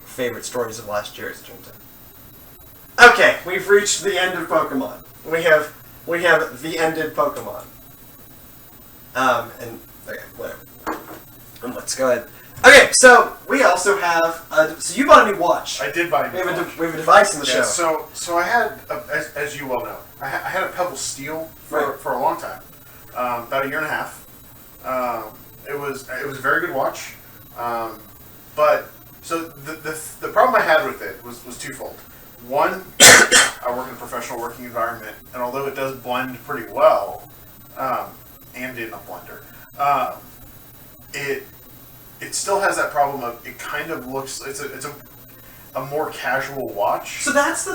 favorite stories of last year, as it turns out. Okay, we've reached the end of Pokemon. We have the ended Pokemon. And okay, whatever. And let's go ahead. Okay, so we also have. So you bought a new watch. I did buy a new We have watch. we have a device in the Yeah, show. so I had, as you well know, I had a Pebble Steel Right. for a long time, about a year and a half. It was a very good watch, but so the problem I had with it was twofold. One, I work in a professional working environment, and although it does blend pretty well, and in a blender, it still has that problem of it kind of looks it's a more casual watch. So that's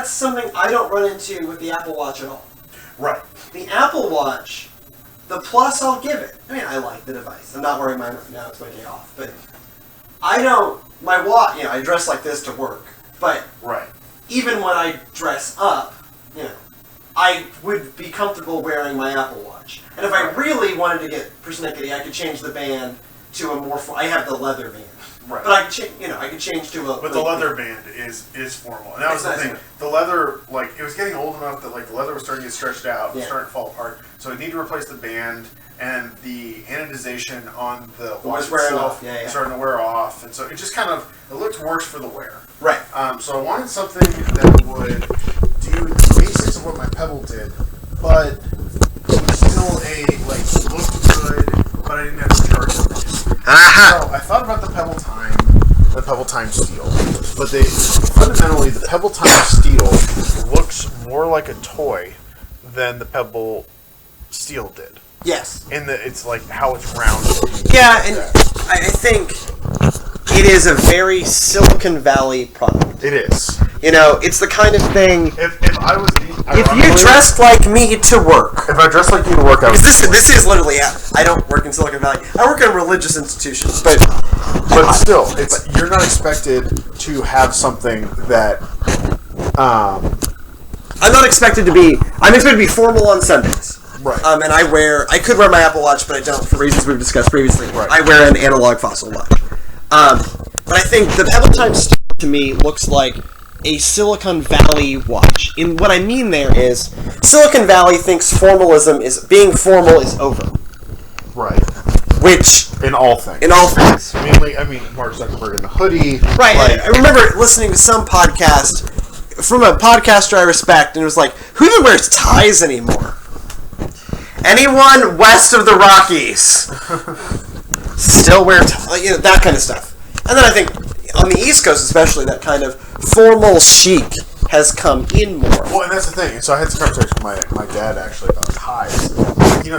something I don't run into with the Apple Watch at all. Right. The Apple Watch, the plus I'll give it. I mean, I like the device. I'm not wearing mine right now. It's my day off. But I don't, my watch, you know, I dress like this to work. But Right. even when I dress up, you know, I would be comfortable wearing my Apple Watch. And if I really wanted to get persnickety, I could change the band to a more, I have the leather band. Right. But I could change. I could change to a. But the leather band is formal, and that was the thing. The leather, it was getting old enough that the leather was starting to get stretched out, and starting to fall apart. So I need to replace the band, and the anodization on the watch itself is starting to wear off, and so it just it looked worse for the wear. Right. So I wanted something that would do the basics of what my Pebble did, but was still looked good, but I didn't have to charge it. So I thought about the Pebble Time Steel, but fundamentally the Pebble Time Steel looks more like a toy than the Pebble Steel did. Yes. It's like how it's rounded. Yeah, and I think it is a very Silicon Valley product. It is. It's the kind of thing. If I was if you dressed like me to work. If I dressed like you to work, I would. This is literally. I don't work in Silicon Valley. I work in religious institutions, but still, you're not expected to have something that. I'm not expected to be. I'm expected to be formal on Sundays. Right. And I could wear my Apple Watch, but I don't for reasons we've discussed previously. Right. I wear an analog fossil watch. But I think the Pebble Time Steel to me looks like a Silicon Valley watch. And what I mean there is Silicon Valley thinks being formal is over. Right. Which in all things. Mainly, Mark Zuckerberg in the hoodie. Right. I remember listening to some podcast from a podcaster I respect, and it was like, who even wears ties anymore? Anyone west of the Rockies still wear ties, that kind of stuff. And then I think on the East Coast, especially, that kind of formal chic has come in more. Well, and that's the thing. So I had some conversation with my dad actually about ties.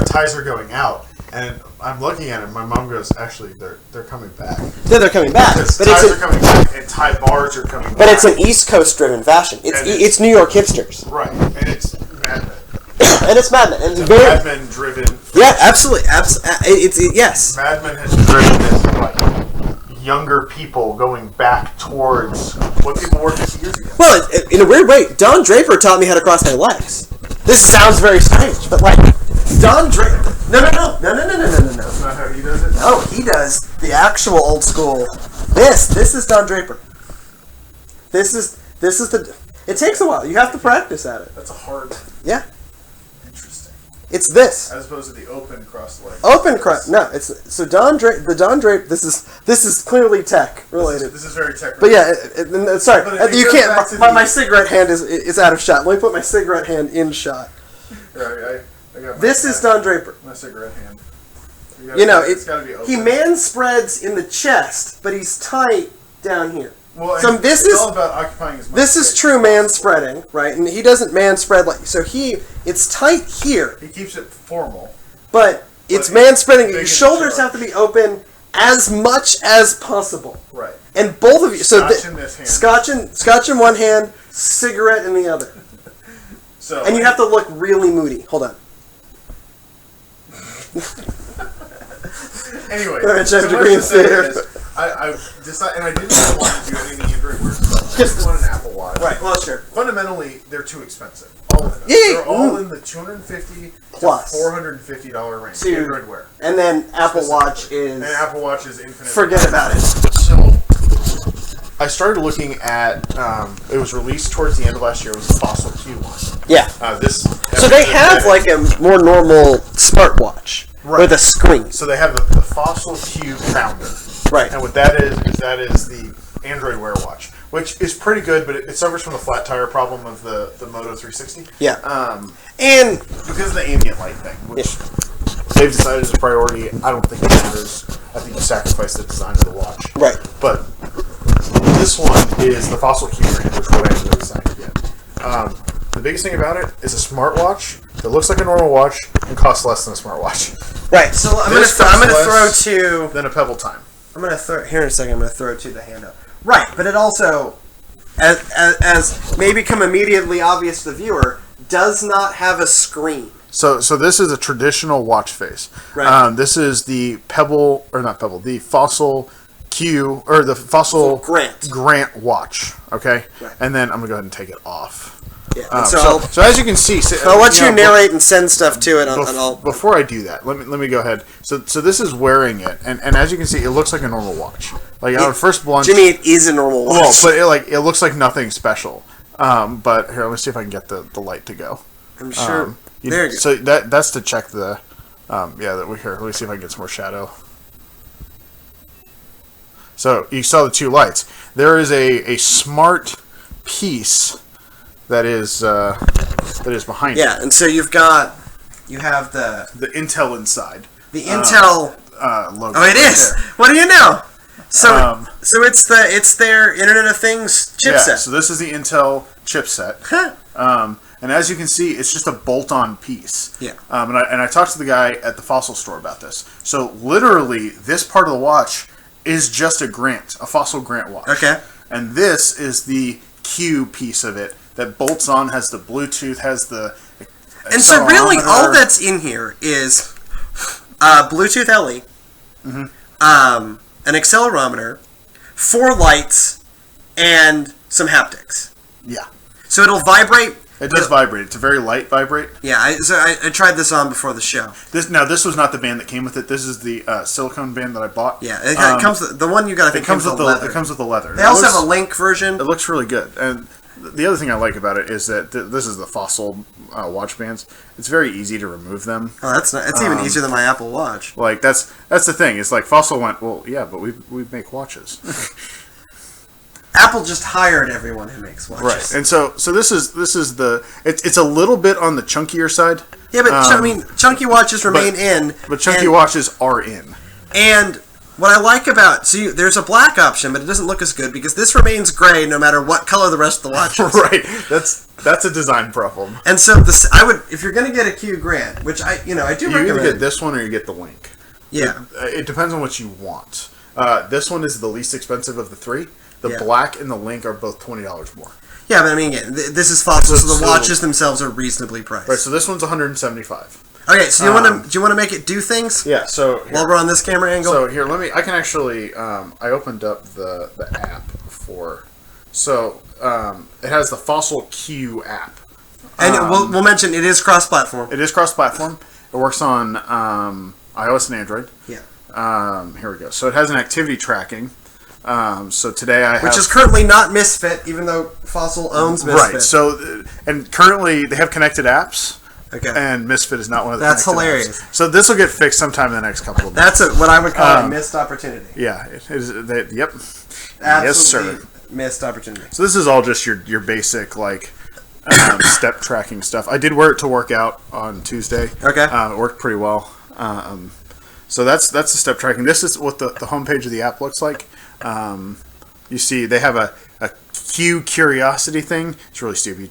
Ties are going out, and I'm looking at it. And my mom goes, "Actually, they're coming back." Yeah, they're coming back. But ties are coming back, and tie bars are coming back. But it's an East Coast driven fashion. It's New York hipsters. Right, and it's Mad Men. And it's Mad Men. And it's Mad Men driven. Yeah, absolutely. Yes. Mad Men has driven this younger people going back towards what people were 50 years ago. Well, in a weird way, Don Draper taught me how to cross my legs. This sounds very strange, but Don Draper. No. That's not how he does it. No, he does the actual old school. This is Don Draper. This is the. It takes a while. You have to practice at it. That's a hard. Yeah. Interesting. It's this. As opposed to the open cross leg. Open cross. No, it's so Don Draper. This is clearly tech related. This is very tech. But yeah, sorry, you can't. My cigarette hand is out of shot. Let me put my cigarette hand in shot. Right, I got this is Don Draper. My cigarette hand. It's gotta be open. He man spreads in the chest, but he's tight down here. Well, so it's all about occupying as much This is true man spreading, right? And he doesn't man spread it's tight here. He keeps it formal. But it's man spreading. Your shoulders have to be open as much as possible. Right. And both of you. Scotch in this hand. Scotch in one hand, cigarette in the other. And you have to look really moody. Hold on. Anyway, I decided, and I didn't want to do any Android wear stuff. I just want an Apple Watch. Right. Well, sure. Fundamentally, they're too expensive. All of them. Yeah. They're all in the $250 plus to $450 range. Android Wear. And then Apple Watch is. And Apple Watch is infinite. Forget about it. So I started looking at. It was released towards the end of last year. It was the Fossil Q one. Yeah. So they have a more normal smartwatch. Right. With a screen. So they have the Fossil Q Founder. Right. And what that is the Android Wear watch, which is pretty good, but it suffers from the flat tire problem of the Moto 360. Yeah. And because of the ambient light thing, which they've decided is a priority, I don't think it matters. I think you sacrifice the design of the watch. Right. But this one is the Fossil Q brand, which what I really decided to get. The biggest thing about it is a smartwatch that looks like a normal watch and costs less than a smartwatch. Right. So I'm gonna throw to than a Pebble Time. I'm gonna throw here in a second. I'm gonna throw to the handout. Right, but it also, as may become immediately obvious to the viewer, does not have a screen. So this is a traditional watch face. Right. This is the the Fossil Q or the Fossil Grant watch. Okay. Right. And then I'm gonna go ahead and take it off. Yeah. So as you can see, I'll let you narrate and send stuff to it. Before I do that, let me go ahead. So this is wearing it, and as you can see, it looks like a normal watch. Like on first blush, Jimmy, it is a normal watch. Well, but it looks like nothing special. But here, let me see if I can get the light to go. I'm sure. There you go. So that's to check the. That we here. Let me see if I can get some more shadow. So you saw the two lights. There is a smart piece that is behind it. Yeah, and so you have the Intel inside. The Intel logo. Oh, it is. There. What do you know? So it's their Internet of Things chipset. Yeah. So this is the Intel chipset. And as you can see, it's just a bolt-on piece. Yeah. And I talked to the guy at the Fossil store about this. So literally, this part of the watch is just a Fossil Grant watch. Okay. And this is the Q piece of it that bolts on, has the Bluetooth, has the. And so really, all that's in here is Bluetooth LE, an accelerometer, 4 lights, and some haptics. Yeah. So it'll vibrate. It does vibrate. It's a very light vibrate. Yeah, I tried this on before the show. This was not the band that came with it. This is the silicone band that I bought. Yeah, it comes. The one you got, I think, comes with the leather. It comes with the leather. They also have a link version. It looks really good. And the other thing I like about it is that this is the Fossil watch bands. It's very easy to remove them. Oh, that's not. It's even easier than my Apple Watch. Like that's the thing. It's like Fossil went, well, yeah, but we make watches. Apple just hired everyone who makes watches. Right, and so this is the it's a little bit on the chunkier side. Yeah, but chunky watches remain in. But chunky watches are in. And what I like about there's a black option, but it doesn't look as good because this remains gray no matter what color the rest of the watch is. Right, that's a design problem. And so I would, if you're going to get a Q Grant, which I do recommend. You either get this one or you get the Link. Yeah, it depends on what you want. This one is the least expensive of the three. The Black and the Link are both $20 more. Yeah, but I mean, again, this is Fossil, so the watches themselves are reasonably priced. Right, so this one's $175. Okay, so do you want to make it do things? Yeah. So while we're on this camera angle. So here, I can actually. I opened up the app for. So it has the Fossil Q app. And we'll mention it is cross-platform. It is cross-platform. It works on iOS and Android. Yeah. Here we go. So it has an activity tracking. So today I have... Which is currently not Misfit, even though Fossil owns Misfit. Right, so... And currently they have connected apps. Okay. And Misfit is not one of the That's hilarious. Apps. So this will get fixed sometime in the next couple of months. That's what I would call a missed opportunity. Yeah. It is, yep. Absolutely yes, sir. Missed opportunity. So this is all just your basic, like... step tracking stuff. I did wear it to work out on Tuesday. Okay. It worked pretty well. So that's the step tracking. This is what the homepage of the app looks like. You see, they have a Q curiosity thing. It's really stupid.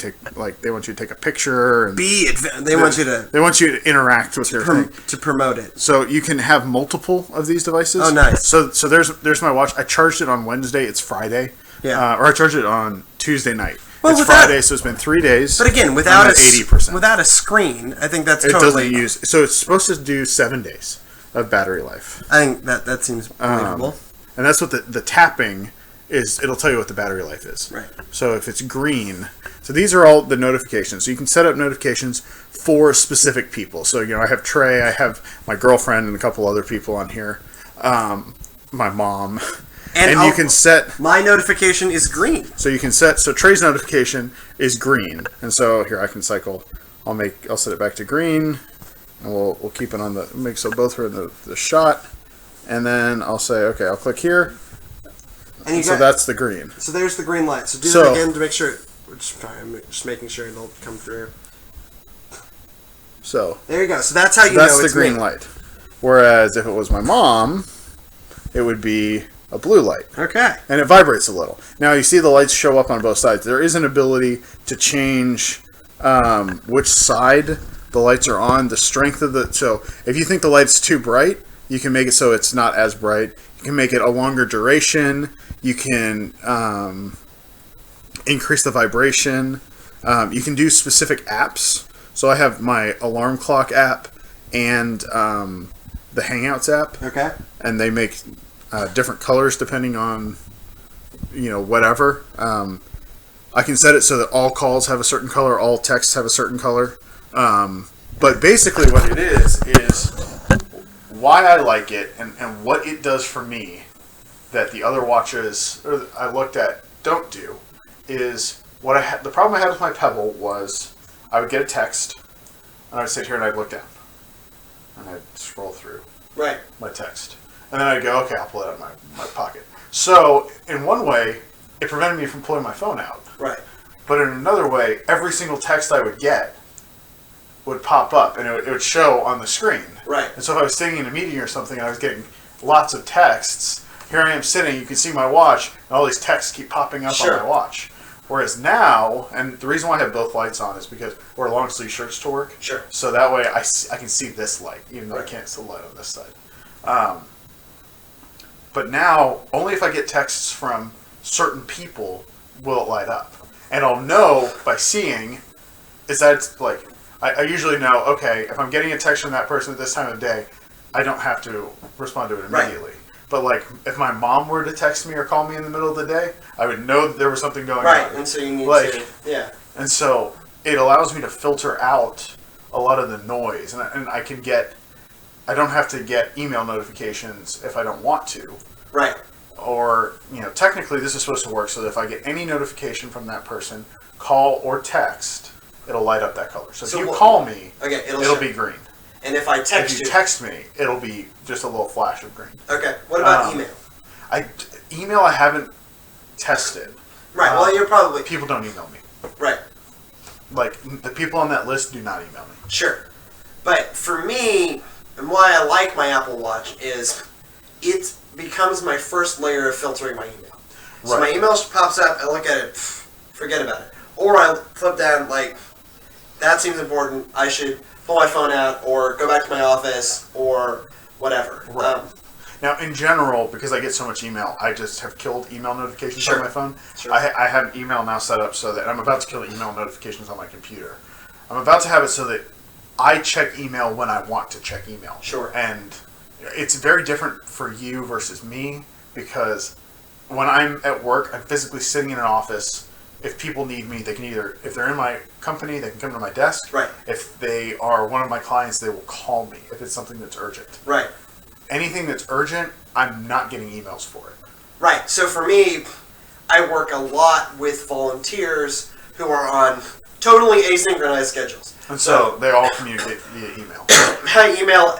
They want you to take a picture. And they want you to interact with their thing to promote it. So you can have multiple of these devices. Oh, nice. So there's my watch. I charged it on Wednesday. It's Friday. Yeah. Or I charged it on Tuesday night. Well, it's Friday, so it's been 3 days. But again, without 80%, without a screen, I think that's totally. It doesn't use. So it's supposed to do 7 days of battery life. I think that seems believable. And that's what the tapping is. It'll tell you what the battery life is. Right. So if it's green, so these are all the notifications. So you can set up notifications for specific people. So I have Trey, I have my girlfriend, and a couple other people on here. My mom. And you can set... My notification is green. So you can set... So Trey's notification is green. And so here I can cycle... I'll set it back to green. And we'll keep it on the... So both are in the shot. And then I'll say, okay, I'll click here. And so that's the green. So there's the green light. So do that again to make sure... I'm just making sure it'll come through. So... There you go. So that's how you know it's That's the green light. Whereas if it was my mom, it would be... a blue light. Okay. And it vibrates a little. Now, you see the lights show up on both sides. There is an ability to change which side the lights are on, the strength of the... So, if you think the light's too bright, you can make it so it's not as bright. You can make it a longer duration. You can increase the vibration. You can do specific apps. So, I have my alarm clock app and the Hangouts app. Okay. And they make... different colors depending on, whatever. I can set it so that all calls have a certain color, all texts have a certain color. But basically what it is why I like it and what it does for me that the other watches I looked at don't do is the problem I had with my Pebble was I would get a text and I would sit here and I'd look down and I'd scroll through my text and then I'd go, okay, I'll pull it out of my pocket. So in one way, it prevented me from pulling my phone out. Right. But in another way, every single text I would get would pop up and it would show on the screen. Right. And so if I was sitting in a meeting or something and I was getting lots of texts, here I am sitting, you can see my watch, and all these texts keep popping up on my watch. Whereas now, and the reason why I have both lights on is because we're long sleeve shirts to work. Sure. So that way I can see this light, even though I can't see the light on this side. But now, only if I get texts from certain people will it light up. And I'll know by seeing, is that it's like, I usually know, okay, if I'm getting a text from that person at this time of day, I don't have to respond to it immediately. Right. But like, if my mom were to text me or call me in the middle of the day, I would know that there was something going on. Right, and so you need to, yeah. And so it allows me to filter out a lot of the noise, and I don't have to get email notifications if I don't want to. Right. Or, technically this is supposed to work so that if I get any notification from that person, call or text, it'll light up that color. So if you call me, it'll be green. And if I text you... If you text me, it'll be just a little flash of green. Okay. What about email? Email I haven't tested. Right. Well, you're probably... People don't email me. Right. Like, the people on that list do not email me. Sure. But for me, and why I like my Apple Watch is it becomes my first layer of filtering my email. So my email pops up, I look at it, forget about it. Or I flip down, like, that seems important, I should pull my phone out, or go back to my office, or whatever. Right. Now, in general, because I get so much email, I just have killed email notifications on my phone. Sure. I have email now set up so that I'm about to kill email notifications on my computer. I'm about to have it so that I check email when I want to check email. Sure. And it's very different for you versus me, because when I'm at work, I'm physically sitting in an office. If people need me, they can either, if they're in my company, they can come to my desk. Right. If they are one of my clients, they will call me if it's something that's urgent. Right. Anything that's urgent, I'm not getting emails for it. Right. So for me, I work a lot with volunteers who are on totally asynchronized schedules. And so they all communicate via email. I email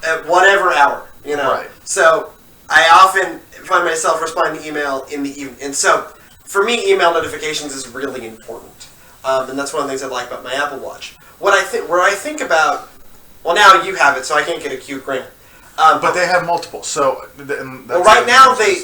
at whatever hour, Right. So I often find myself responding to email in the evening. And so for me, email notifications is really important. And that's one of the things I like about my Apple Watch. Where I think about, well, now you have it, so I can't get a cute grant. But they have multiple. So right now they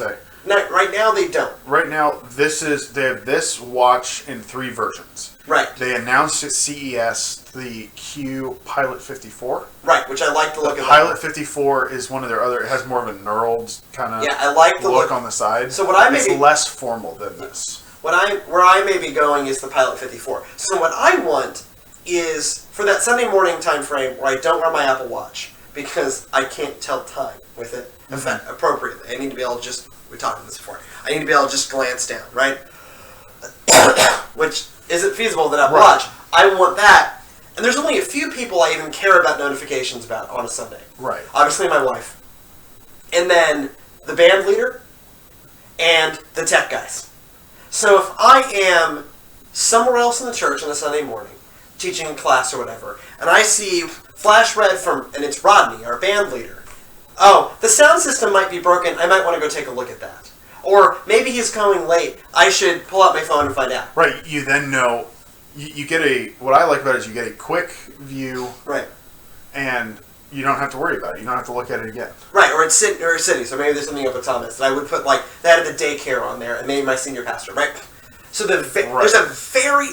don't. Right now, they have this watch in 3 versions. Right. They announced at CES the Q Pilot 54. Right, which I like the look of. The Pilot 54 is one of their other. It has more of a knurled kind of. Yeah, I like the look on the side. So what I may it's be, less formal than this. Where I may be going is the Pilot 54. So what I want is for that Sunday morning time frame where I don't wear my Apple Watch because I can't tell time with it appropriately. I need to be able to just. We talked about this before. I need to be able to just glance down, right? Which isn't feasible with an Apple Watch. I want that. And there's only a few people I even care about notifications about on a Sunday. Right. Obviously my wife. And then the band leader and the tech guys. So if I am somewhere else in the church on a Sunday morning, teaching a class or whatever, and I see flash red and it's Rodney, our band leader. Oh, the sound system might be broken. I might want to go take a look at that. Or maybe he's coming late. I should pull out my phone and find out. Right. You then know. You get what I like about it is you get a quick view. Right. And you don't have to worry about it. You don't have to look at it again. Right. Or it's city. So maybe there's something up with Thomas that I would put they had the daycare on there, and maybe my senior pastor. Right. So there's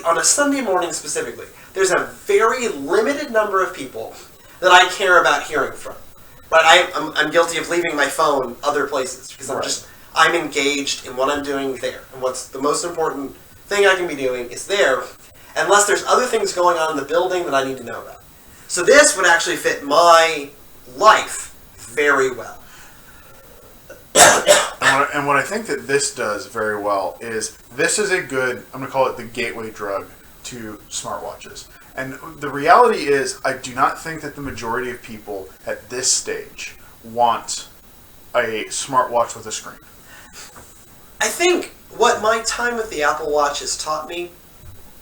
on a Sunday morning specifically, there's a very limited number of people that I care about hearing from. Right. I'm guilty of leaving my phone other places because I'm engaged in what I'm doing there. And what's the most important thing I can be doing is there, unless there's other things going on in the building that I need to know about. So this would actually fit my life very well. And what I think that this does very well is this is a good, I'm going to call it the gateway drug to smartwatches. And the reality is, I do not think that the majority of people at this stage want a smartwatch with a screen. I think what my time with the Apple Watch has taught me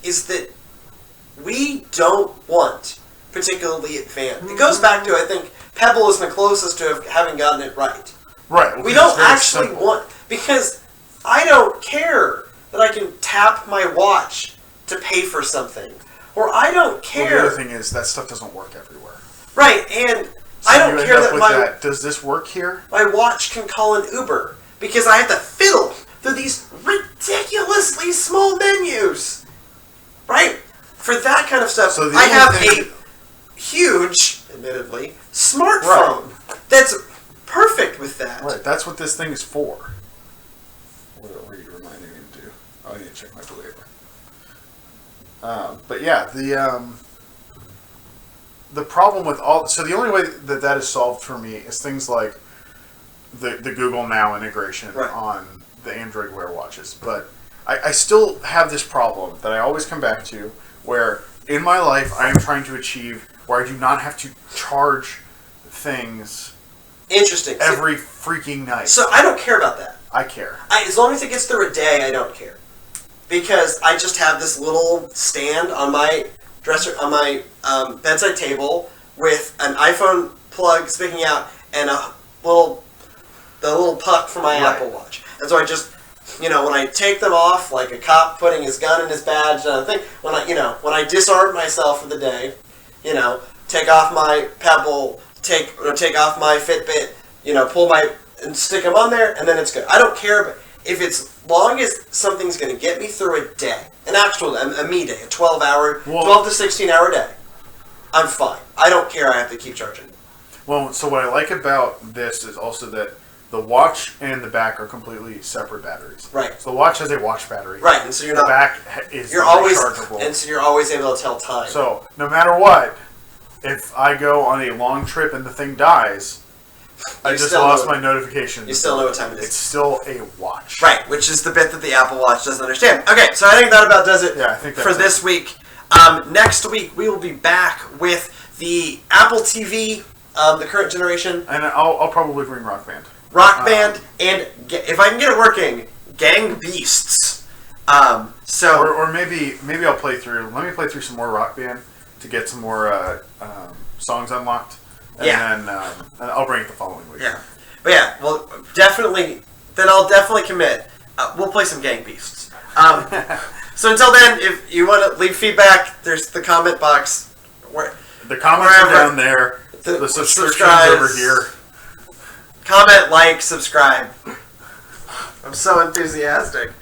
is that we don't want particularly advanced. It goes back to, I think, Pebble is the closest to having gotten it right. Right. We don't actually want, because I don't care that I can tap my watch to pay for something. Or I don't care. Well, the other thing is that stuff doesn't work everywhere. Right, and So I don't you care end up that with Does this work here? my watch can call an Uber because I have to fiddle through these ridiculously small menus. Right? For that kind of stuff, So the I only have thing- a huge, admittedly, smartphone that's perfect with that. Right. That's what this thing is for. What were you reminding me to do? Oh, I need to check my believer. But yeah, the problem with all, so the only way that that is solved for me is things like the Google Now integration on the Android Wear watches. But I still have this problem that I always come back to, where in my life I am trying to achieve where I do not have to charge things Interesting. every freaking night. So I don't care about that. I care. As long as it gets through a day, I don't care. Because I just have this little stand on my dresser, on my bedside table with an iPhone plug sticking out and the little puck for my Apple Watch. And so I just, when I take them off, like a cop putting his gun in his badge, and I think when I disarm myself for the day, take off my Pebble, take off my Fitbit, and stick them on there, and then it's good. I don't care, but if it's long as something's going to get me through a day, a me day, a 12 to 16 hour day, I'm fine. I don't care. I have to keep charging. Well, so what I like about this is also that the watch and the back are completely separate batteries. Right. So the watch has a watch battery. Right, and so the back is rechargeable. And so you're always able to tell time. So no matter what, if I go on a long trip and the thing dies, I just lost my notification. You still know what time it is. It's still a watch. Right, which is the bit that the Apple Watch doesn't understand. Okay, so I think that about does it for this week. Next week, we will be back with the Apple TV, the current generation. And I'll probably bring Rock Band. Rock Band, and if I can get it working, Gang Beasts. Or maybe I'll play through. Let me play through some more Rock Band to get some more songs unlocked. And then I'll bring it the following week. Yeah. But yeah, well, definitely, then I'll definitely commit. We'll play some Gang Beasts. So until then, if you want to leave feedback, there's the comment box. The comments are down there. The subscriptions over here. Comment, like, subscribe. I'm so enthusiastic.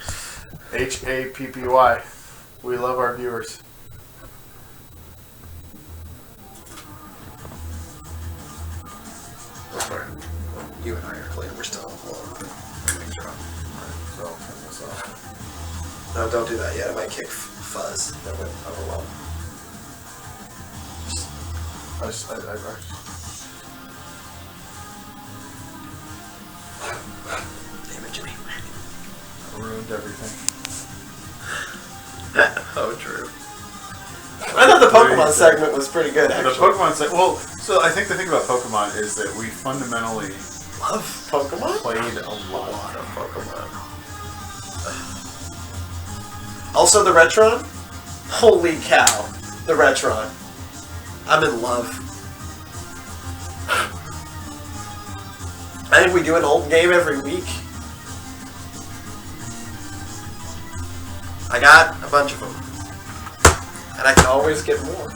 HAPPY. We love our viewers. You and I are clear. We're still on the floor. So I'll turn this off. No, don't do that yet. It might kick fuzz. That would overwhelm. Damn it, Jimmy. I ruined everything. Oh, true. I thought the Pokemon segment was pretty good, actually. The Pokemon segment. Well, so I think the thing about Pokemon is that we fundamentally love Pokemon. Played a lot of Pokemon. Also, the Retron. Holy cow, the Retron. I'm in love. I think we do an old game every week. I got a bunch of them. And I can always get more.